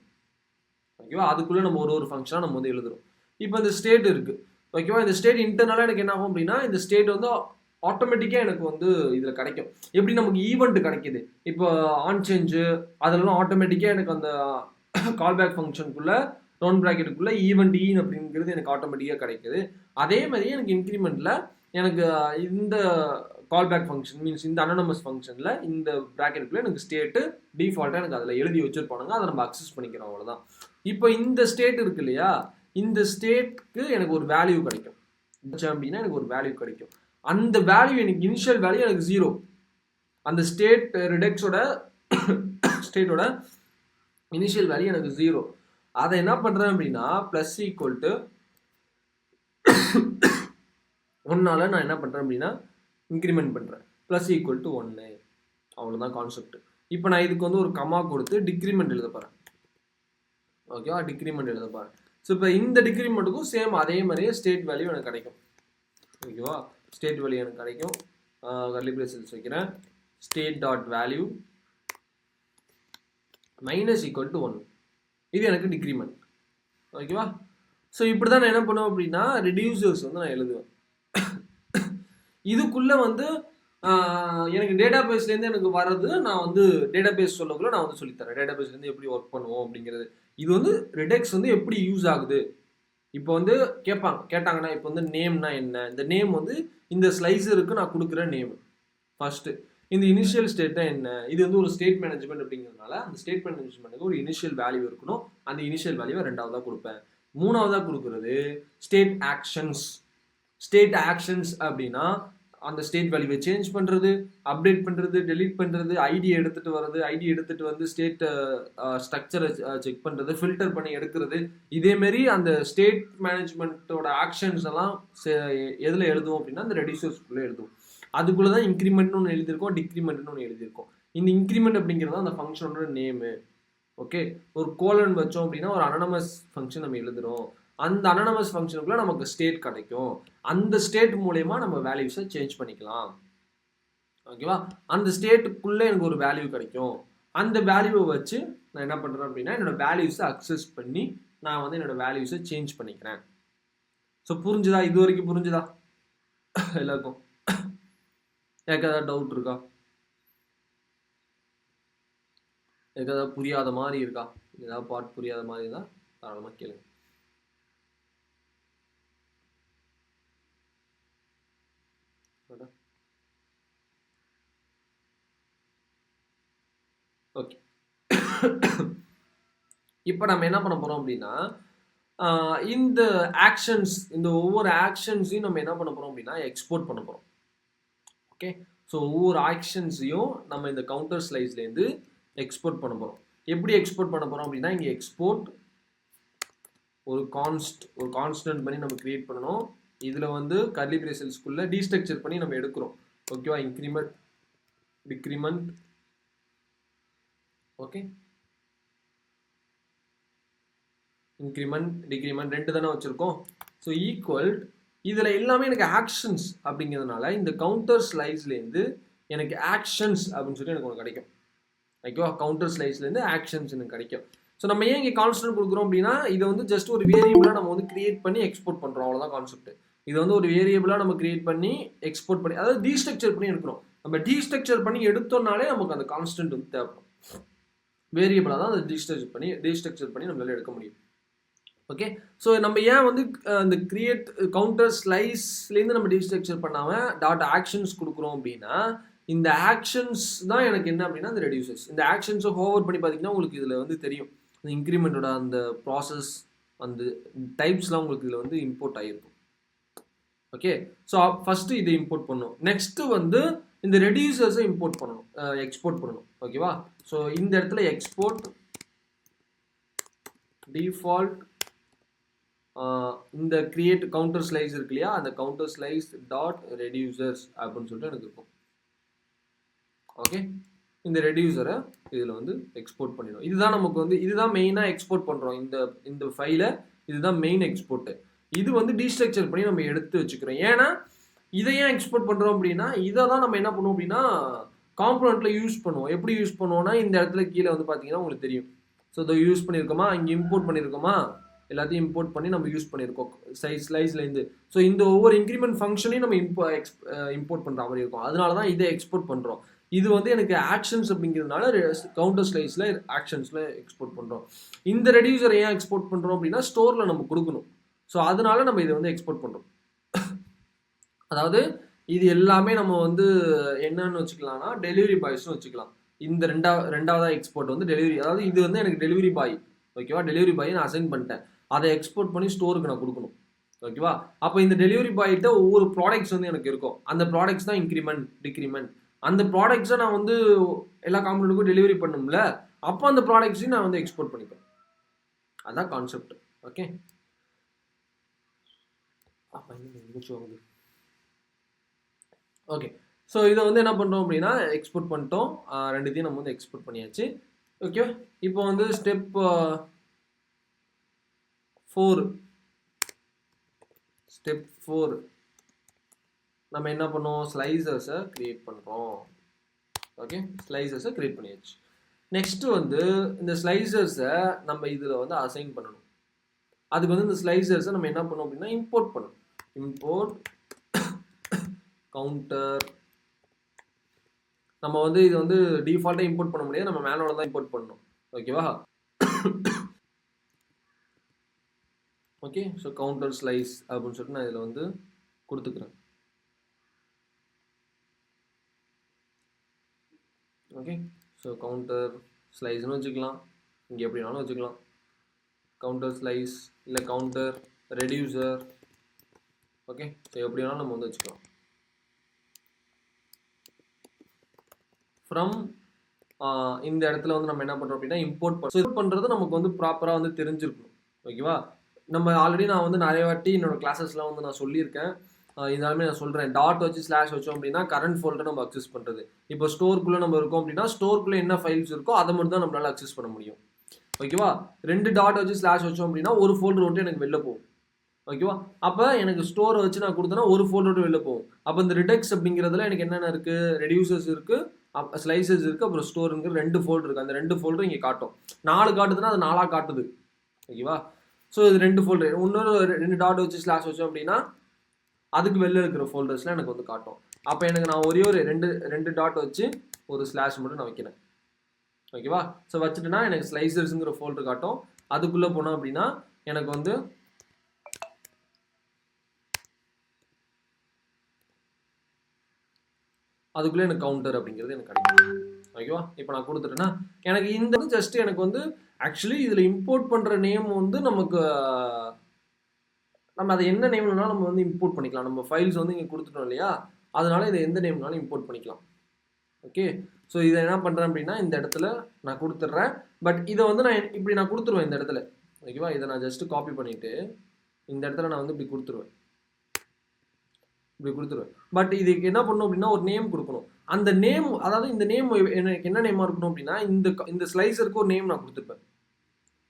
ஓகேவா, அதுக்குள்ளே நம்ம ஒரு ஃபங்க்ஷனாக நம்ம வந்து எழுதுறோம். இப்போ இந்த ஸ்டேட் இருக்குது. ஓகேவா, இந்த ஸ்டேட் இன்டர்னலாக எனக்கு என்ன ஆகும் அப்படின்னா இந்த ஸ்டேட் வந்து ஆட்டோமேட்டிக்காக எனக்கு வந்து இதில் கிடைக்கும். எப்படி நமக்கு ஈவெண்ட் கிடைக்கிது, இப்போ ஆன் சேஞ்சு அதெல்லாம் ஆட்டோமேட்டிக்காக எனக்கு அந்த கால்பேக் ஃபங்க்ஷனுக்குள்ளே ரவுண்ட் ப்ராக்கெட்டுக்குள்ளே ஈவெண்ட் ஈன் அப்படிங்கிறது எனக்கு ஆட்டோமேட்டிக்காக கிடைக்குது. அதே மாதிரி எனக்கு இன்க்ரிமெண்ட்டில் எனக்கு இந்த கால்பேக் ஃபங்க்ஷன் மீன்ஸ் இந்த அனானமஸ் ஃபங்க்ஷனில் இந்த ப்ராக்கெட்டுக்குள்ளே எனக்கு ஸ்டேட்டு டிஃபால்ட்டாக எனக்கு அதில் எழுதி வச்சுருப்பானுங்க, அதை நம்ம அக்சஸ் பண்ணிக்கிறோம், அவ்வளோதான். இப்போ இந்த ஸ்டேட் இருக்கு இல்லையா, இந்த ஸ்டேட்க்கு எனக்கு ஒரு வேல்யூ கிடைக்கும் அப்படின்னா எனக்கு ஒரு வேல்யூ கிடைக்கும். அந்த வேல்யூ எனக்கு இனிஷியல் வேல்யூ எனக்கு 0. அந்த ஸ்டேட் ரிடக்ஸோட ஸ்டேட்டோட இனிஷியல் வேல்யூ எனக்கு 0. அதை என்ன பண்ணுறேன் அப்படின்னா ப்ளஸ் ஈக்குவல் டு 1ஆல் நான் என்ன பண்ணுறேன் அப்படின்னா இன்க்ரிமெண்ட் பண்ணுறேன், ப்ளஸ் ஈக்குவல் டு 1. அவ்வளோதான் கான்செப்ட். இப்போ நான் இதுக்கு வந்து ஒரு கமா கொடுத்து டிக்ரிமெண்ட் எழுத போகிறேன். ஓகேவா, டிக்ரிமெண்ட் எழுத போகிறேன். ஸோ இப்போ இந்த டிக்ரிமெண்ட்டுக்கும் சேம் அதே மாதிரியே ஸ்டேட் வேல்யூ எனக்கு கிடைக்கும். ஓகேவா, ஸ்டேட் வேல்யூ எனக்கு கிடைக்கும். கர்லி பிரேசஸ் வைக்கிறேன், state dot value minus equal to 1. இது எனக்கு டிக்ரிமெண்ட். ஓகேவா, ஸோ இப்படி தான் நான் என்ன பண்ணுவேன் அப்படின்னா ரெடியூசர்ஸ் வந்து நான் எழுதுவேன். இதுக்குள்ளே வந்து எனக்கு டேட்டா பேஸ்லேருந்து எனக்கு வர்றது நான் வந்து டேட்டா பேஸ் சொல்லக்குள்ள நான் வந்து சொல்லித்தரேன், டேட்டா பேஸ்லேருந்து எப்படி ஒர்க் பண்ணுவோம் அப்படிங்கிறது. இது வந்து ரெடெக்ஸ் வந்து எப்படி யூஸ் ஆகுது. இப்போ வந்து கேட்டாங்கன்னா இப்போ வந்து நேம்னா என்ன, இந்த நேம் வந்து இந்த ஸ்லைசருக்கு நான் கொடுக்குற நேம் ஃபர்ஸ்ட்டு. இந்த இனிஷியல் ஸ்டேட்னா என்ன, இது வந்து ஒரு ஸ்டேட் மேனேஜ்மெண்ட் அப்படிங்கிறதுனால அந்த ஸ்டேட் மேனேஜ்மெண்ட்டுக்கு ஒரு இனிஷியல் வேல்யூ இருக்கணும். அந்த இனிஷியல் வேல்யூவை 2ஆவதாக கொடுப்பேன். 3ஆவதாக கொடுக்குறது ஸ்டேட் ஆக்ஷன்ஸ். ஸ்டேட் ஆக்ஷன்ஸ் அப்படின்னா அந்த ஸ்டேட் வேல்யூவை சேஞ்ச் பண்ணுறது, அப்டேட் பண்ணுறது, டெலீட் பண்ணுறது, ஐடி எடுத்துகிட்டு வர்றது, ஐடி எடுத்துகிட்டு வந்து ஸ்டேட் ஸ்ட்ரக்சரை செக் பண்ணுறது, ஃபில்டர் பண்ணி எடுக்கிறது. இதேமாரி அந்த ஸ்டேட் மேனேஜ்மெண்ட்டோட ஆக்ஷன்ஸ் எல்லாம் எதில் எழுதுவோம் அப்படின்னா அந்த ரெடியூசர்ஸ்குள்ளே எழுதுவோம். அதுக்குள்ளே தான் இன்க்ரிமெண்ட்னு ஒன்று எழுதியிருக்கோம், டிக்ரிமெண்ட்னு ஒன்று எழுதியிருக்கோம். இந்த இன்க்ரிமெண்ட் அப்படிங்கிறது தான் அந்த ஃபங்க்ஷனோட நேமு. ஓகே, ஒரு கோலன் வச்சோம் அப்படின்னா ஒரு அனானமஸ் ஃபங்க்ஷன் நம்ம எழுதுகிறோம். அந்த அனானமஸ் ஃபங்க்ஷனுக்குள்ள நமக்கு ஸ்டேட் கிடைக்கும். அந்த ஸ்டேட் மூலமா நம்ம வேல்யூஸை சேஞ்ச் பண்ணிக்கலாம். ஓகேவா, அந்த ஸ்டேட்டுக்குள்ளே எனக்கு ஒரு வேல்யூ கிடைக்கும். அந்த வேல்யூவை வச்சு நான் என்ன பண்ணுறேன் அப்படின்னா என்னோட வேல்யூஸை அக்சஸ் பண்ணி நான் வந்து என்னோட வேல்யூஸை சேஞ்ச் பண்ணிக்கிறேன். ஸோ புரிஞ்சுதா, இது வரைக்கும் புரிஞ்சுதா எல்லாருக்கும்? எனக்கு ஏதாவது டவுட் இருக்கா, எனக்கு ஏதாவது புரியாத மாதிரி இருக்கா, ஏதாவது பார்ட் புரியாத மாதிரி இருந்தால் தாராளமாக கேளுங்க. ஓகே, இப்போ நம்ம என்ன பண்ண போகிறோம் அப்படின்னா இந்த ஆக்ஷன்ஸ், இந்த ஒவ்வொரு ஆக்ஷன்ஸையும் நம்ம என்ன பண்ண போகிறோம் அப்படின்னா எக்ஸ்போர்ட் பண்ண போகிறோம். ஓகே, ஸோ ஒவ்வொரு ஆக்ஷன்ஸையும் நம்ம இந்த கவுண்டர் ஸ்லைஸ்லேருந்து எக்ஸ்போர்ட் பண்ண போகிறோம். எப்படி எக்ஸ்போர்ட் பண்ண போகிறோம் அப்படின்னா இங்கே எக்ஸ்போர்ட் ஒரு கான்ஸ்டன்ட் பண்ணி நம்ம கிரியேட் பண்ணணும். இதில் வந்து கர்லி பிரேசஸ்க்குள்ளே டீஸ்ட்ரக்சர் பண்ணி நம்ம எடுக்கிறோம். ஓகேவா, increment, decrement. Okay, increment, decrement 2 தானே வச்சுருக்கோம். ஸோ ஈக்குவல் இதில் எல்லாமே எனக்கு ஆக்ஷன்ஸ் அப்படிங்கிறதுனால இந்த கவுண்டர் ஸ்லைஸ்லேருந்து எனக்கு ஆக்ஷன்ஸ் அப்படின்னு சொல்லி எனக்கு ஒன்று கிடைக்கும். ஓகேவா, கவுண்டர் ஸ்லைஸ்லேருந்து ஆக்ஷன்ஸ் எனக்கு கிடைக்கும். ஸோ நம்ம ஏன் இங்கே கான்ஸ்டன்ட் கொடுக்குறோம் அப்படின்னா இதை வந்து ஜஸ்ட் ஒரு வேரியபிளாக நம்ம வந்து கிரியேட் பண்ணி எக்ஸ்போர்ட் பண்ணுறோம், அவ்வளோதான் கான்செப்ட். இது வந்து ஒரு வேரியபிளாக நம்ம கிரியேட் பண்ணி எக்ஸ்போர்ட் பண்ணி, அதாவது டீஸ்ட்ரக்சர் பண்ணி எடுக்கணும். நம்ம டீஸ்ட்ரக்சர் பண்ணி எடுத்தோம்னாலே நமக்கு அந்த கான்ஸ்டன்ட் வந்து தேவைப்படும். வேரியபிளாக தான் அந்த டீஸ்ட்ரக்சர் பண்ணி நம்மளால எடுக்க முடியும். ஓகே, ஸோ நம்ம ஏன் வந்து இந்த கிரியேட் கவுண்டர் ஸ்லைஸ்லேருந்து நம்ம டீஸ்ட்ரக்சர் பண்ணாமல் டாட் ஆக்ஷன்ஸ் கொடுக்குறோம் அப்படின்னா இந்த ஆக்ஷன்ஸ் தான் எனக்கு என்ன அப்படின்னா அந்த ரெடியூசர்ஸ். இந்த ஆக்ஷன்ஸை ஹோவர் பண்ணி பார்த்தீங்கன்னா உங்களுக்கு இதில் வந்து தெரியும் இந்த இன்க்ரிமெண்ட்டோட அந்த ப்ராசஸ் அந்த டைப்ஸ்லாம் உங்களுக்கு இதில் வந்து இம்போர்ட் ஆகிருக்கும். ஓகே, ஸோ ஃபஸ்ட்டு இதை இம்போர்ட் பண்ணணும். நெக்ஸ்ட்டு வந்து இந்த ரெடியூசர்ஸை இம்போர்ட் பண்ணணும், எக்ஸ்போர்ட் பண்ணணும். ஓகேவா, ஸோ இந்த இடத்துல எக்ஸ்போர்ட் டிஃபால்ட் இந்த கிரியேட் கவுண்டர் ஸ்லைஸ் இருக்கு இல்லையா, அந்த கவுண்டர் ஸ்லைஸ் டாட் ரெடியூசர்ஸ் அப்படின்னு சொல்லிட்டு எனக்கு இருக்கும். ஓகே, இந்த ரெடியூசரை இதில் வந்து எக்ஸ்போர்ட் பண்ணிடும். இதுதான் நமக்கு வந்து இதுதான் மெயினாக எக்ஸ்போர்ட் பண்ணுறோம் இந்த ஃபைலை. இதுதான் மெயின் எக்ஸ்போர்ட்டு. இது வந்து டீஸ்ட்ரக்சர் பண்ணி நம்ம எடுத்து வச்சுக்கிறோம். ஏன்னா இதை ஏன் எக்ஸ்போர்ட் பண்ணுறோம் அப்படின்னா இதை தான் நம்ம என்ன பண்ணுவோம் அப்படின்னா காம்பனண்ட்டில் யூஸ் பண்ணுவோம். எப்படி யூஸ் பண்ணுவோம்னா இந்த இடத்துல கீழே வந்து பார்த்தீங்கன்னா உங்களுக்கு தெரியும். ஸோ இதை யூஸ் பண்ணியிருக்கோமா, இங்கே இம்போர்ட் பண்ணியிருக்கோமா, எல்லாத்தையும் இம்போர்ட் பண்ணி நம்ம யூஸ் பண்ணியிருக்கோம் ஸ்லைஸ்லேருந்து. ஸோ இந்த ஒவ்வொரு இன்க்ரிமெண்ட் ஃபங்க்ஷனையும் நம்ம இம்போர்ட் பண்ணுற மாதிரி இருக்கும். அதனால தான் இதை எக்ஸ்போர்ட் பண்ணுறோம். இது வந்து எனக்கு ஆக்ஷன்ஸ் அப்படிங்கிறதுனால கவுண்டர் ஸ்லைஸில் ஆக்ஷன்ஸில் எக்ஸ்போர்ட் பண்ணுறோம். இந்த ரெடியூசரை ஏன் எக்ஸ்போர்ட் பண்ணுறோம் அப்படின்னா ஸ்டோரில் நம்ம கொடுக்கணும். ஸோ அதனால நம்ம இதை வந்து எக்ஸ்போர்ட் பண்ணுறோம். அதாவது இது எல்லாமே நம்ம வந்து என்னன்னு வச்சுக்கலாம்னா டெலிவரி பாய்ஸ்னு வச்சுக்கலாம். இந்த ரெண்டாவதா எக்ஸ்போர்ட் வந்து டெலிவரி, அதாவது இது வந்து எனக்கு டெலிவரி பாய். ஓகேவா, டெலிவரி பாய் நான் அசைன் பண்ணிட்டேன். அதை எக்ஸ்போர்ட் பண்ணி ஸ்டோருக்கு நான் கொடுக்கணும். ஓகேவா, அப்போ இந்த டெலிவரி பாய்கிட்ட ஒவ்வொரு ப்ராடக்ட்ஸ் வந்து எனக்கு இருக்கும். அந்த ப்ராடக்ட்ஸ் தான் இன்க்ரிமெண்ட் டிக்ரிமெண்ட். அந்த ப்ராடக்ட்ஸை நான் வந்து எல்லா காம்பனண்ட்டுக்கும் டெலிவரி பண்ணும்ல, அப்போ அந்த ப்ராடக்ட்ஸையும் நான் வந்து எக்ஸ்போர்ட் பண்ணிப்பேன். அதான் கான்செப்ட். ஓகே, ஓகே, ஸோ இதை வந்து என்ன பண்ணுறோம் அப்படின்னா எக்ஸ்போர்ட் பண்ணிட்டோம். ரெண்டுத்தையும் நம்ம வந்து எக்ஸ்போர்ட் பண்ணியாச்சு. ஓகே, இப்போ வந்து ஸ்டெப் 4 நம்ம என்ன பண்ணோம், ஸ்லைசர்ஸை கிரியேட் பண்ணுறோம். ஓகே, ஸ்லைசர்ஸை கிரியேட் பண்ணியாச்சு. நெக்ஸ்ட் வந்து இந்த ஸ்லைசர்ஸை நம்ம இதில் வந்து அசைன் பண்ணணும். அதுக்கு வந்து இந்த ஸ்லைசர்ஸை நம்ம என்ன பண்ணோம் அப்படின்னா இம்போர்ட் பண்ணணும். Import counter. நம்ம வந்து இது வந்து டிஃபால்ட்டாக இம்போர்ட் பண்ண முடியாது, நம்ம மேனுவலாக தான் இம்போர்ட் பண்ணணும். ஓகேவா, ஓகே, ஸோ கவுண்டர் ஸ்லைஸ் அப்படின்னு சொல்லிட்டு நான் இதில் வந்து கொடுத்துக்கிறேன். ஓகே, ஸோ கவுண்டர் ஸ்லைஸ்னு வச்சுக்கலாம், இங்கே எப்படினாலும் வச்சுக்கலாம். கவுண்டர் ஸ்லைஸ் இல்லை கவுண்டர் ரெடியூசர். ஓகே, ஸோ எப்படி வேணாலும் நம்ம வந்து வச்சுக்கலாம். ஃப்ரம் இந்த இடத்துல வந்து நம்ம என்ன பண்ணுறோம் அப்படின்னா இம்போர்ட் பண்ணுறது நமக்கு வந்து ப்ராப்பராக வந்து தெரிஞ்சிருக்கணும். ஓகேவா, நம்ம ஆல்ரெடி நான் வந்து நிறைய வாட்டி என்னோட கிளாஸஸ்லாம் வந்து நான் சொல்லியிருக்கேன். இதனாலுமே நான் சொல்கிறேன், டாட் வச்சு ஸ்லாஷ் வச்சோம் அப்படின்னா கரண்ட் ஃபோல்டர் நம்ம அக்சஸ் பண்ணுறது. இப்போ ஸ்டோருக்குள்ளே நம்ம இருக்கோம் அப்படின்னா ஸ்டோருக்குள்ளே என்ன ஃபைல்ஸ் இருக்கோ அதை மட்டும் தான் நம்மளால் அக்சஸ் பண்ண முடியும். ஓகேவா, 2 டாட் வச்சு ஸ்லாஷ் வச்சோம் அப்படின்னா ஒரு ஃபோல்டர் விட்டு எனக்கு வெளில போகும். ஓகேவா, அப்போ எனக்கு ஸ்டோரை வச்சு நான் கொடுத்தேன்னா ஒரு ஃபோல்டர் விட்டு வெளில போகும். அப்போ இந்த ரிடெக்ஸ் அப்படிங்கிறதுல எனக்கு என்னென்ன இருக்குது, ரெடியூசர்ஸ் இருக்குது, ஸ்லைசஸ் இருக்குது, அப்புறம் ஸ்டோருங்கிற 2 ஃபோல்டர் இருக்குது. அந்த 2 ஃபோல்டரும் இங்கே காட்டும். 4 காட்டுதுன்னா அது 4 காட்டுது. ஓகேவா, ஸோ இது 2 ஃபோல்டர். இன்னொரு 2 டாட் வச்சு ஸ்லாஷ் வச்சோம் அப்படின்னா அதுக்கு வெளில இருக்கிற ஃபோல்டர்ஸ்லாம் எனக்கு வந்து காட்டும். அப்போ எனக்கு நான் ஒரே ஒரு 2 டாட் வச்சு ஒரு ஸ்லாஷ் மட்டும் நான் வைக்கிறேன். ஓகேவா, ஸோ வச்சுட்டுனா எனக்கு ஸ்லைசர்ஸுங்கிற ஃபோல்டர் காட்டும். அதுக்குள்ளே போனோம் அப்படின்னா எனக்கு வந்து அதுக்குள்ளே எனக்கு கவுண்டர் அப்படிங்கிறது எனக்கு கிடைக்கும். ஓகேவா, இப்போ நான் கொடுத்துட்டேன்னா எனக்கு இந்த ஜஸ்ட் எனக்கு வந்து ஆக்சுவலி இதில் இம்போர்ட் பண்ணுற நேம் வந்து நமக்கு நம்ம அதை என்ன நேம்னாலும் நம்ம வந்து இம்போர்ட் பண்ணிக்கலாம். நம்ம ஃபைல்ஸ் வந்து இங்கே கொடுத்துட்டோம் இல்லையா, அதனால இதை எந்த நேம்னாலும் இம்போர்ட் பண்ணிக்கலாம். ஓகே, ஸோ இதை என்ன பண்ணுறேன் அப்படின்னா இந்த இடத்துல நான் கொடுத்துட்றேன். பட் இதை வந்து நான் இப்படி நான் கொடுத்துருவேன் இந்த இடத்துல. ஓகேவா, இதை நான் ஜஸ்ட்டு காப்பி பண்ணிவிட்டு இந்த இடத்துல நான் வந்து இப்படி கொடுத்துருவேன். பட் இதுக்கு என்ன பண்ணணும் அப்படின்னா ஒரு நேம் கொடுக்கணும். அந்த நேம், அதாவது இந்த நேம் எனக்கு என்ன நேமாக இருக்கணும் அப்படின்னா இந்த ஸ்லைசருக்கு ஒரு நேம் நான் கொடுத்துருப்பேன்.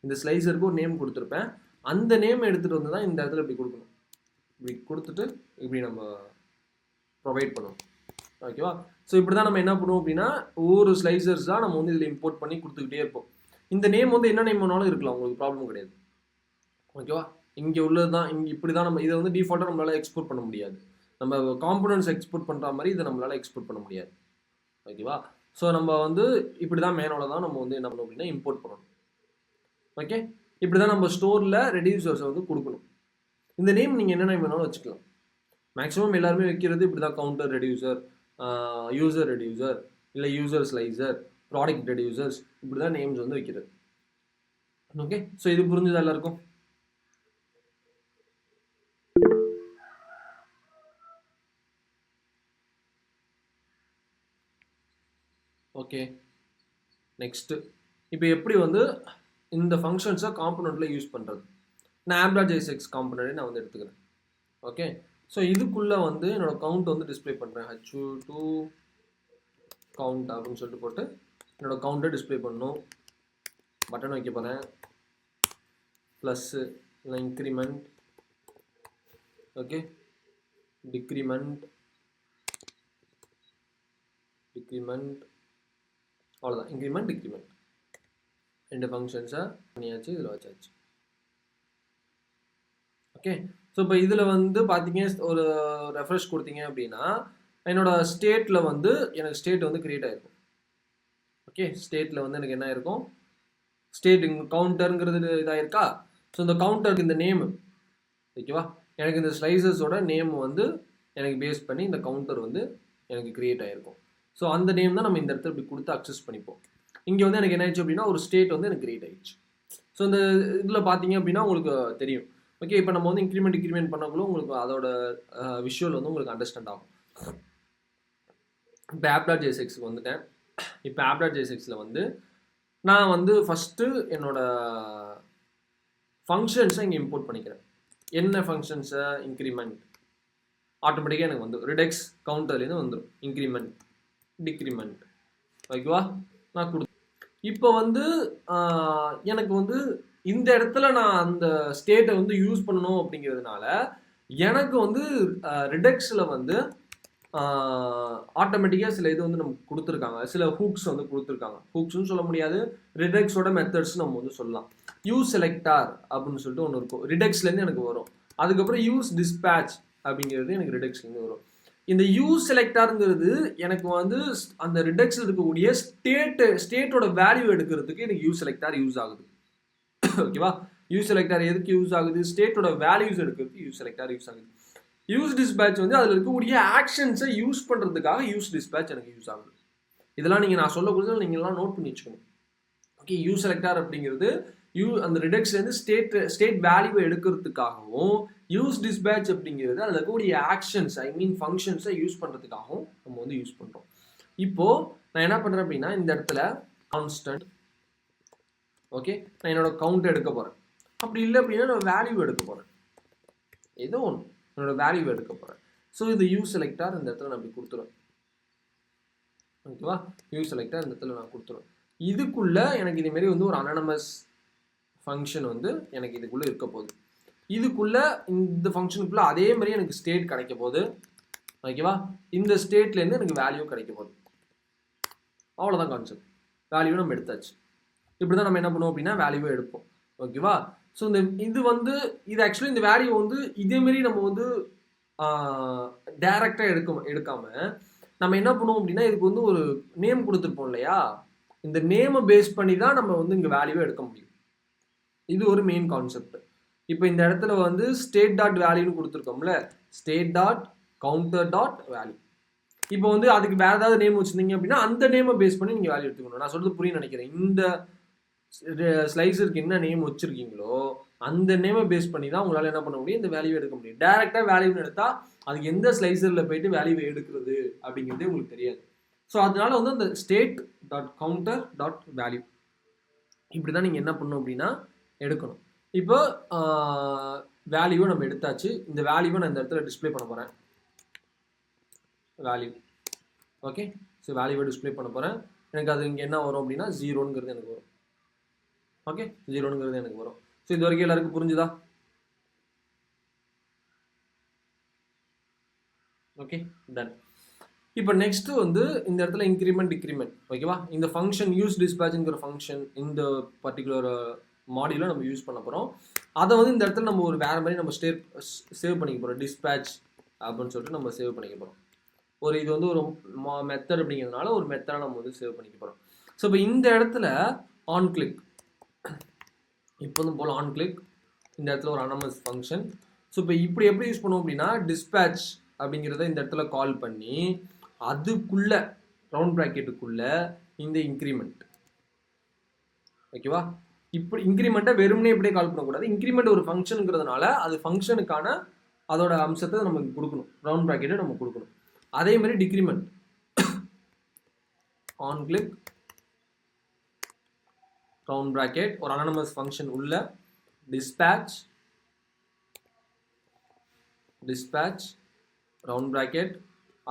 இந்த ஸ்லைசருக்கு ஒரு நேம் கொடுத்துருப்பேன். அந்த நேம் எடுத்துகிட்டு வந்து தான் இந்த இடத்துல இப்படி கொடுக்கணும். இப்படி கொடுத்துட்டு இப்படி நம்ம ப்ரொவைட் பண்ணுவோம். ஓகேவா, ஸோ இப்படி தான் நம்ம என்ன பண்ணுவோம் அப்படின்னா ஒவ்வொரு ஸ்லைசர்ஸ் தான் நம்ம வந்து இதில் இம்போர்ட் பண்ணி கொடுத்துக்கிட்டே இருப்போம். இந்த நேம் வந்து என்ன நேம் வேணாலும் இருக்கலாம், உங்களுக்கு ப்ராப்ளம் கிடையாது. ஓகேவா, இங்கே உள்ளது தான், இங்கே இப்படி தான். நம்ம இதை வந்து டிஃபால்ட்டாக நம்மளால் எக்ஸ்போர்ட் பண்ண முடியாது. நம்ம காம்பனன்ட்ஸ் எக்ஸ்போர்ட் பண்ணுற மாதிரி இதை நம்மளால் எக்ஸ்போர்ட் பண்ண முடியாது. ஓகேவா, ஸோ நம்ம வந்து இப்படி தான் மேனோட தான் நம்ம வந்து என்ன பண்ணணும் அப்படின்னா இம்போர்ட் பண்ணணும். ஓகே, இப்படி தான் நம்ம ஸ்டோரில் ரெடியூசர்ஸை வந்து கொடுக்கணும். இந்த நேம் நீங்கள் என்ன நேம் வேணாலும் வச்சுக்கலாம். மேக்ஸிமம் எல்லாருமே வைக்கிறது இப்படி தான், கவுண்டர் ரெடியூசர் யூசர் ரெடியூசர், இல்லை யூசர் ஸ்லைசர், ப்ராடக்ட் ரெடியூசர்ஸ், இப்படி தான் நேம்ஸ் வந்து வைக்கிறது. ஓகே, ஸோ இது புரிஞ்சுதா எல்லாருக்கும்? ஓகே, நெக்ஸ்ட்டு இப்போ எப்படி வந்து இந்த ஃபங்க்ஷன்ஸை காம்பனண்ட்டில் யூஸ் பண்ணுறது. நான் AppJSX காம்பனண்ட்டை நான் வந்து எடுத்துக்கிறேன். ஓகே, ஸோ இதுக்குள்ளே வந்து என்னோடய கவுண்ட் வந்து டிஸ்பிளே பண்ணுறேன். H2 கவுண்ட் அப்படின்னு சொல்லிட்டு போட்டு என்னோடய கவுண்ட்டை டிஸ்பிளே பண்ணணும். பட்டன் வைக்க போகிறேன், ப்ளஸ்ஸு இல்லை இன்க்ரிமெண்ட், ஓகே, டிக்ரிமெண்ட், அவ்வளோதான். இன்க்ரிமெண்ட் டிக்ரிமெண்ட் ரெண்டு ஃபங்க்ஷன்ஸை பண்ணியாச்சு, இதில் வச்சாச்சு. ஓகே, ஸோ இப்போ இதில் வந்து பார்த்தீங்க, ஒரு ரெஃப்ரெஷ் கொடுத்தீங்க அப்படின்னா என்னோட ஸ்டேட்டில் வந்து எனக்கு ஸ்டேட் வந்து கிரியேட் ஆகிருக்கும். ஓகே, ஸ்டேட்டில் வந்து எனக்கு என்ன இருக்கும், ஸ்டேட் கவுண்டருங்கிறது இதாகிருக்கா. ஸோ இந்த கவுண்டருக்கு இந்த நேமு, ஓகேவா, எனக்கு இந்த ஸ்லைசஸோட நேம் வந்து எனக்கு பேஸ் பண்ணி இந்த கவுண்டர் வந்து எனக்கு கிரியேட் ஆகிருக்கும். ஸோ அந்த நேம் தான் நம்ம இந்த இடத்துல இப்படி கொடுத்து அக்சஸ் பண்ணிப்போம். இங்கே வந்து எனக்கு என்ன ஆயிடுச்சு அப்படின்னா ஒரு ஸ்டேட் வந்து எனக்கு கிரியேட் ஆகிடுச்சு. ஸோ இந்த இதில் பார்த்தீங்க அப்படின்னா உங்களுக்கு தெரியும். ஓகே, இப்போ நம்ம வந்து இன்க்ரிமெண்ட் பண்ணக்குள்ள உங்களுக்கு அதோட விஷுவல் வந்து உங்களுக்கு அண்டர்ஸ்டாண்ட் ஆகும். இப்போ AppJSXக்கு வந்துட்டேன். இப்போ AppJSXல வந்து நான் வந்து ஃபஸ்ட்டு என்னோட ஃபங்க்ஷன்ஸை இங்கே இம்போர்ட் பண்ணிக்கிறேன். என்ன ஃபங்க்ஷன்ஸை, இன்க்ரிமெண்ட், ஆட்டோமேட்டிக்காக எனக்கு வந்து ரிடெக்ஸ் கவுண்டர்லேருந்து வந்துடும். இன்க்ரிமெண்ட், டிக்ரிமெண்ட், ஓகேவா, நான் இப்போ வந்து எனக்கு வந்து இந்த இடத்துல நான் அந்த ஸ்டேட்டை வந்து யூஸ் பண்ணணும் அப்படிங்கிறதுனால எனக்கு வந்து ரிடெக்ஸில் வந்து ஆட்டோமேட்டிக்காக சில இது வந்து நமக்கு கொடுத்துருக்காங்க, சில ஹூக்ஸ் வந்து கொடுத்துருக்காங்க. ஹூக்ஸ்னு சொல்ல முடியாது, ரிடெக்ஸோட மெத்தட்ஸ் நம்ம வந்து சொல்லலாம். யூஸ் செலக்டார் அப்படின்னு சொல்லிட்டு ஒன்று இருக்கும், ரிடெக்ஸ்லேருந்து எனக்கு வரும். அதுக்கப்புறம் யூஸ் டிஸ்பேட்ச் அப்படிங்கிறது எனக்கு ரிடெக்ஸ்லேருந்து வரும். இந்த யூஸ் செலக்டாருங்கிறது எனக்கு வந்து அந்த ரிடெக்ஸில் இருக்கக்கூடிய ஸ்டேட்டோட வேல்யூ எடுக்கிறதுக்கு எனக்கு யூஸ் செலக்டார் யூஸ் ஆகுது. ஓகேவா, யூஸ் செலக்டார் எதுக்கு யூஸ் ஆகுது, ஸ்டேட்டோட வேல்யூஸ் எடுக்கிறதுக்கு யூஸ் செலக்டார் யூஸ் ஆகுது. யூஸ் டிஸ்பேட்ச் வந்து அதில் இருக்கக்கூடிய ஆக்ஷன்ஸை யூஸ் பண்ணுறதுக்காக யூஸ் டிஸ்பேட்ச் எனக்கு யூஸ் ஆகுது. இதெல்லாம் நீங்கள் நான் சொல்லக்கூடிய நீங்கள்லாம் நோட் பண்ணி வச்சுக்கணும். ஓகே, யூஸ் செலக்டார் அப்படிங்கிறது அந்த ரிடெக்ஸ்லேருந்து ஸ்டேட் வேல்யூவை எடுக்கிறதுக்காகவும், யூஸ் டிஸ்பேட்ச் அப்படிங்கிறது அதில் இருக்கக்கூடிய ஆக்ஷன்ஸ், ஐ மீன் ஃபங்க்ஷன்ஸை யூஸ் பண்ணுறதுக்காகவும் நம்ம வந்து யூஸ் பண்ணுறோம். இப்போது நான் என்ன பண்ணுறேன் அப்படின்னா இந்த இடத்துல கான்ஸ்டன்ட், ஓகே, நான் என்னோட கவுண்ட் எடுக்க போகிறேன். அப்படி இல்லை அப்படின்னா நான் வேல்யூ எடுக்க போகிறேன், ஏதோ ஒன்று என்னோட வேல்யூ எடுக்க போகிறேன். ஸோ இது யூஸ் செலக்டார் இந்த இடத்துல நான் அப்படி கொடுத்துருவேன். ஓகேவா, யூஸ் செலக்டார் இந்த இடத்துல நான் கொடுத்துருவேன். இதுக்குள்ளே எனக்கு இதேமாரி வந்து ஒரு அனானமஸ் ஃபங்க்ஷன் வந்து எனக்கு இதுக்குள்ளே இருக்க போகுது. இதுக்குள்ளே இந்த ஃபங்க்ஷனுக்குள்ளே அதே மாதிரி எனக்கு ஸ்டேட் கிடைக்க போகுது. ஓகேவா, இந்த ஸ்டேட்லேருந்து எனக்கு வேல்யூ கிடைக்க போகுது. அவ்வளோதான் கான்செப்ட். வேல்யூ நம்ம எடுத்தாச்சு. இப்படி தான் நம்ம என்ன பண்ணுவோம் அப்படின்னா வேல்யூவை எடுப்போம். ஓகேவா, ஸோ இது வந்து இது ஆக்சுவலி இந்த வேல்யூ வந்து இதேமாரி நம்ம வந்து டைரக்டாக எடுக்காமல் நம்ம என்ன பண்ணுவோம் அப்படின்னா இதுக்கு வந்து ஒரு நேம் கொடுத்துருப்போம் இல்லையா, இந்த நேமை பேஸ் பண்ணி தான் நம்ம வந்து இங்கே வேல்யூவை எடுக்க முடியும். இது ஒரு மெயின் கான்செப்ட். இப்போ இந்த இடத்துல வந்து ஸ்டேட் டாட் வேல்யூன்னு கொடுத்துருக்கோம்ல, state dot counter dot value. இப்போ வந்து அதுக்கு வேறு ஏதாவது நேம் வச்சுருந்தீங்க அப்படின்னா அந்த நேமை பேஸ் பண்ணி நீங்கள் வேல்யூ எடுத்துக்கணும். நான் சொல்கிறது புரியும் நினைக்கிறேன். இந்த ஸ்லைசருக்கு என்ன நேம் வச்சுருக்கீங்களோ அந்த நேமை பேஸ் பண்ணி தான் உங்களால் என்ன பண்ண முடியும், இந்த வேல்யூ எடுக்க முடியும். டேரெக்டாக வேல்யூன்னு எடுத்தால் அதுக்கு எந்த ஸ்லைசரில் போயிட்டு வேல்யூவை எடுக்கிறது அப்படிங்கிறதே உங்களுக்கு தெரியாது. ஸோ அதனால வந்து அந்த state dot counter dot value இப்படி தான் நீங்கள் என்ன பண்ணணும் அப்படின்னா எடுக்கணும். இப்போ வேல்யூவை நம்ம எடுத்தாச்சு. இந்த வேல்யூவை நான் இந்த இடத்துல டிஸ்பிளே பண்ண போகிறேன். வேல்யூ, ஓகே, ஸோ வேல்யூவை டிஸ்பிளே பண்ண போகிறேன். எனக்கு அது இங்கே என்ன வரும் அப்படின்னா 0ங்கிறது எனக்கு வரும். ஓகே, 0ங்கிறது எனக்கு வரும். ஸோ இது வரைக்கும் எல்லாருக்கும் புரிஞ்சுதா? Okay, ton. இப்போ நெக்ஸ்ட்டு வந்து இந்த இடத்துல இன்க்ரிமெண்ட் டிக்ரிமெண்ட், ஓகேவா, இந்த ஃபங்க்ஷன் யூஸ் டிஸ்பேட்ச்ங்கிற ஃபங்க்ஷன் இந்த பர்டிகுலர் மாடியூலை நம்ம யூஸ் பண்ண போகிறோம். அதை வந்து இந்த இடத்துல நம்ம ஒரு வேறு மாதிரி நம்ம சேவ் பண்ணிக்க போகிறோம். டிஸ்பேட்ச் அப்படின்னு சொல்லிட்டு நம்ம சேவ் பண்ணிக்க போகிறோம். ஒரு இது வந்து ஒரு மெத்தட் அப்படிங்கிறதுனால ஒரு மெத்தடை நம்ம வந்து சேவ் பண்ணிக்க போகிறோம். ஸோ இப்போ இந்த இடத்துல ஆன் கிளிக், இப்போ வந்து போல் ஆன் கிளிக், இந்த இடத்துல ஒரு அனானமஸ் ஃபங்க்ஷன். ஸோ இப்போ இப்படி எப்படி யூஸ் பண்ணுவோம் அப்படின்னா டிஸ்பேட்ச் அப்படிங்கிறத இந்த இடத்துல கால் பண்ணி அதுக்குள்ள ரவுண்ட் ப்ராக்கெட்டுக்குள்ள இந்த இன்க்ரிமெண்ட். ஓகேவா? இப்படி இன்க்ரிமெண்ட்டை வெறுமனே இப்படியே கால் பண்ணக்கூடாது. இன்க்ரிமெண்ட் ஒரு ஃபங்க்ஷனுங்கிறதுனால அது ஃபங்க்ஷனுக்கான அதோட அம்சத்தை நமக்கு கொடுக்கணும், ரவுண்ட் ப்ராக்கெட்டை நம்ம கொடுக்கணும். அதே மாதிரி decrement on click round bracket ஒரு அனானமஸ் ஃபங்க்ஷன் உள்ள டிஸ்பேட்ச் ரவுண்ட் ப்ராக்கெட்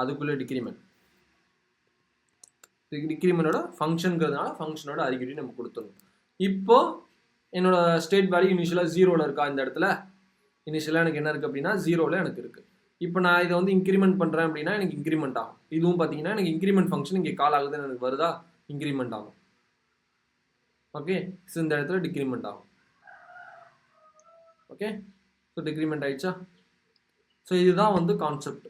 அதுக்குள்ள டிக்ரிமெண்ட். டிக்ரிமெண்டோட ஃபங்க்ஷனுங்கிறதுனால ஃபங்க்ஷனோட அறிகுறி நம்ம கொடுத்துடணும். இப்போ என்னோட ஸ்டேட் வேல்யூ இனிஷியலாக 0ல் இருக்கா, இந்த இடத்துல இனிஷியலாக எனக்கு என்ன இருக்குது அப்படின்னா 0ல் எனக்கு இருக்குது. இப்போ நான் இதை வந்து இன்க்ரிமெண்ட் பண்ணுறேன் அப்படின்னா எனக்கு இன்க்ரிமெண்ட் ஆகும். இதுவும் பார்த்தீங்கன்னா எனக்கு இன்க்ரிமெண்ட் ஃபங்க்ஷன் இங்கே கால் ஆகுதுன்னு எனக்கு வருதா, இன்க்ரிமெண்ட் ஆகும். ஓகே, ஸோ இந்த இடத்துல டிக்ரிமெண்ட் ஆகும். ஓகே, ஸோ டிக்ரிமெண்ட் ஆயிடுச்சா? ஸோ இதுதான் வந்து கான்செப்ட்.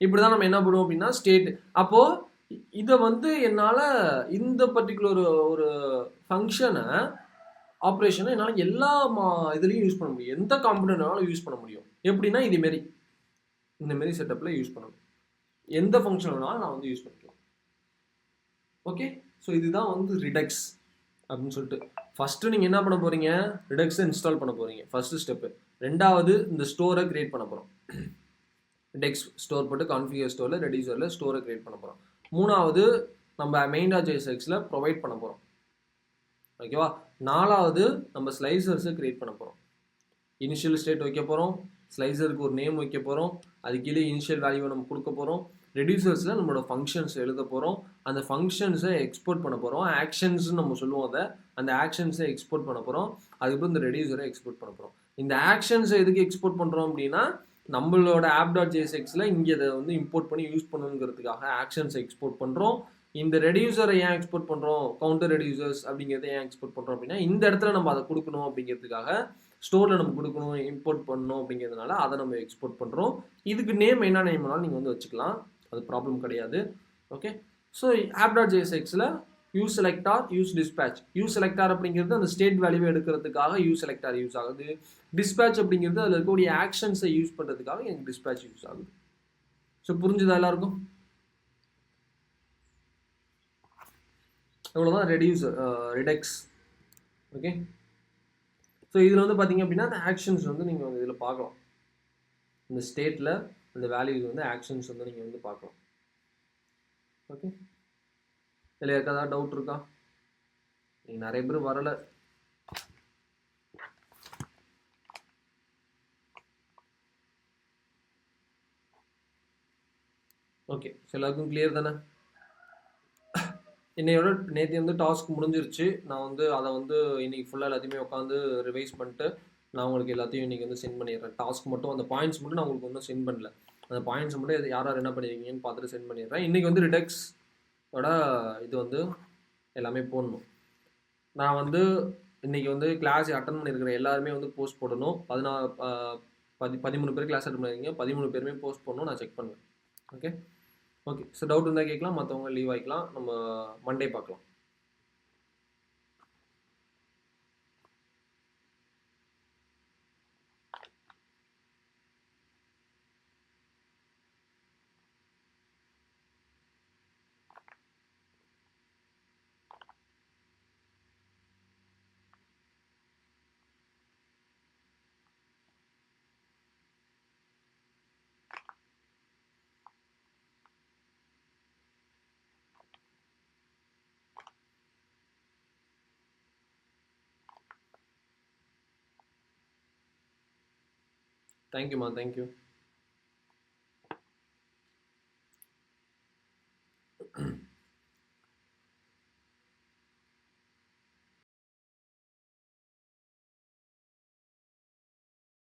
இப்படி தான் நம்ம என்ன பண்ணுவோம் அப்படின்னா ஸ்டேட். அப்போது இதை வந்து என்னால் இந்த பர்டிகுலர் ஒரு ஃபங்க்ஷனை ஆப்ரேஷனை என்னால் எல்லா இதுலேயும் யூஸ் பண்ண முடியும், எந்த காம்பனண்ட்னாலும் யூஸ் பண்ண முடியும். எப்படின்னா இதுமாரி இந்தமாரி செட்டப்பில் யூஸ் பண்ணணும். எந்த ஃபங்க்ஷன் வேணாலும் நான் வந்து யூஸ் பண்ணிக்கலாம். ஓகே, ஸோ இதுதான் வந்து ரிடக்ஸ் அப்படின்னு சொல்லிட்டு. ஃபஸ்ட்டு நீங்கள் என்ன பண்ண போகிறீங்க, ரிடக்ஸை இன்ஸ்டால் பண்ண போகிறீங்க, ஃபஸ்ட்டு ஸ்டெப்பு. ரெண்டாவது இந்த ஸ்டோரை கிரியேட் பண்ண போகிறோம். ரிடக்ஸ் ஸ்டோர் போட்டு கான்ஃபிகர் ஸ்டோரில் ரெடியூசரில் ஸ்டோரை கிரியேட் பண்ண போகிறோம். மூணாவது நம்ம main.jsxல ப்ரொவைட் பண்ண போகிறோம். ஓகேவா? நாலாவது நம்ம ஸ்லைசர்ஸை கிரியேட் பண்ண போகிறோம். இனிஷியல் ஸ்டேட் வைக்க போகிறோம், ஸ்லைசருக்கு ஒரு நேம் வைக்க போகிறோம், அது கீழே இனிஷியல் வேல்யூவை நம்ம கொடுக்க போகிறோம். ரெடியூசர்ஸில் நம்மளோட ஃபங்க்ஷன்ஸ் எழுத போகிறோம், அந்த ஃபங்க்ஷன்ஸை எக்ஸ்போர்ட் பண்ண போகிறோம். ஆக்ஷன்ஸ்னு நம்ம சொல்லுவோம், அதை அந்த ஆக்ஷன்ஸை எக்ஸ்போர்ட் பண்ண போகிறோம். அதுக்கப்புறம் இந்த ரெடியூசரை எக்ஸ்போர்ட் பண்ண போகிறோம். இந்த ஆக்ஷன்ஸை எதுக்கு எக்ஸ்போர்ட் பண்ணுறோம் அப்படின்னா நம்மளோட app.jsxல இங்கே இதை வந்து இம்போர்ட் பண்ணி யூஸ் பண்ணணுங்கிறதுக்காக ஆக்ஷன்ஸை எக்ஸ்போர்ட் பண்ணுறோம். இந்த ரெடியூசரை ஏன் எக்ஸ்போர்ட் பண்ணுறோம், கவுண்டர் ரெடியூசர்ஸ் அப்படிங்கிறத ஏன் எக்ஸ்போர்ட் பண்ணுறோம் அப்படின்னா இந்த இடத்துல நம்ம அதை கொடுக்கணும் அப்படிங்கிறதுக்காக, ஸ்டோரில் நம்ம கொடுக்கணும், இம்போர்ட் பண்ணணும் அப்படிங்கிறதுனால அதை நம்ம எக்ஸ்போர்ட் பண்ணுறோம். இதுக்கு நேம் என்ன நேம் வேணாலும் நீங்கள் வந்து வச்சுக்கலாம், அது ப்ராப்ளம் கிடையாது. ஓகே, ஸோ app.jsxல use selector use dispatch. Use selector அப்படிங்கிறது அந்த ஸ்டேட் வேல்யூவை எடுக்கிறதுக்காக யூஸ் செலக்டார் யூஸ் ஆகுது. டிஸ்பேட்ச் அப்படிங்கிறது அதில் இருக்கக்கூடிய ஆக்ஷன்ஸை யூஸ் பண்ணுறதுக்காக எனக்கு டிஸ்பேட்ச் யூஸ் ஆகுது. ஸோ புரிஞ்சுதா எல்லாருக்கும்? இவ்வளோதான் ரிடக்ஸ். ஓகே, ஸோ இதில் வந்து பார்த்தீங்க அப்படின்னா அந்த ஆக்ஷன்ஸ் வந்து நீங்கள் வந்து இதில் பார்க்கலாம். இந்த ஸ்டேட்டில் அந்த வேல்யூஸ் வந்து ஆக்ஷன்ஸ் வந்து நீங்கள் வந்து பார்க்கலாம். ஓகே, இதில் ஏதாவது டவுட் இருக்கா? நீங்கள் நிறைய பேர் வரலை. ஓகே, எல்லாருக்கும் கிளியர் தானே? என்னையோட நேற்று வந்து டாஸ்க் முடிஞ்சிருச்சு. நான் வந்து அதை வந்து இன்னைக்கு ஃபுல்லாக எல்லாத்தையுமே உட்காந்து ரிவைஸ் பண்ணிட்டு நான் உங்களுக்கு எல்லாத்தையும் இன்றைக்கி வந்து சென்ட் பண்ணிடுறேன். டாஸ்க் மட்டும் அந்த பாயிண்ட்ஸ் மட்டும் நான் உங்களுக்கு ஒன்றும் சென்ட் பண்ணல. அந்த பாயிண்ட்ஸ் மட்டும் யார் யார் என்ன பண்ணியிருக்கீங்கன்னு பார்த்துட்டு சென்ட் பண்ணிடுறேன். இன்றைக்கி வந்து ரிடக்ஸோட இது வந்து எல்லாமே போடணும். நான் வந்து இன்றைக்கி வந்து கிளாஸ் அட்டன் பண்ணியிருக்கிற எல்லாருமே வந்து போஸ்ட் போடணும். 13 பேர் கிளாஸ் அட்டன் பண்ணியிருக்கீங்க, 13 பேருமே போஸ்ட் போடணும். நான் செக் பண்ணுவேன். ஓகே ஓகே, ஸோ டவுட் இருந்தால் கேட்கலாம், மற்றவங்க லீவ் ஆகிக்கலாம். நம்ம மண்டே பார்க்கலாம். தேங்க்யூம்மா, தேங்க்யூ.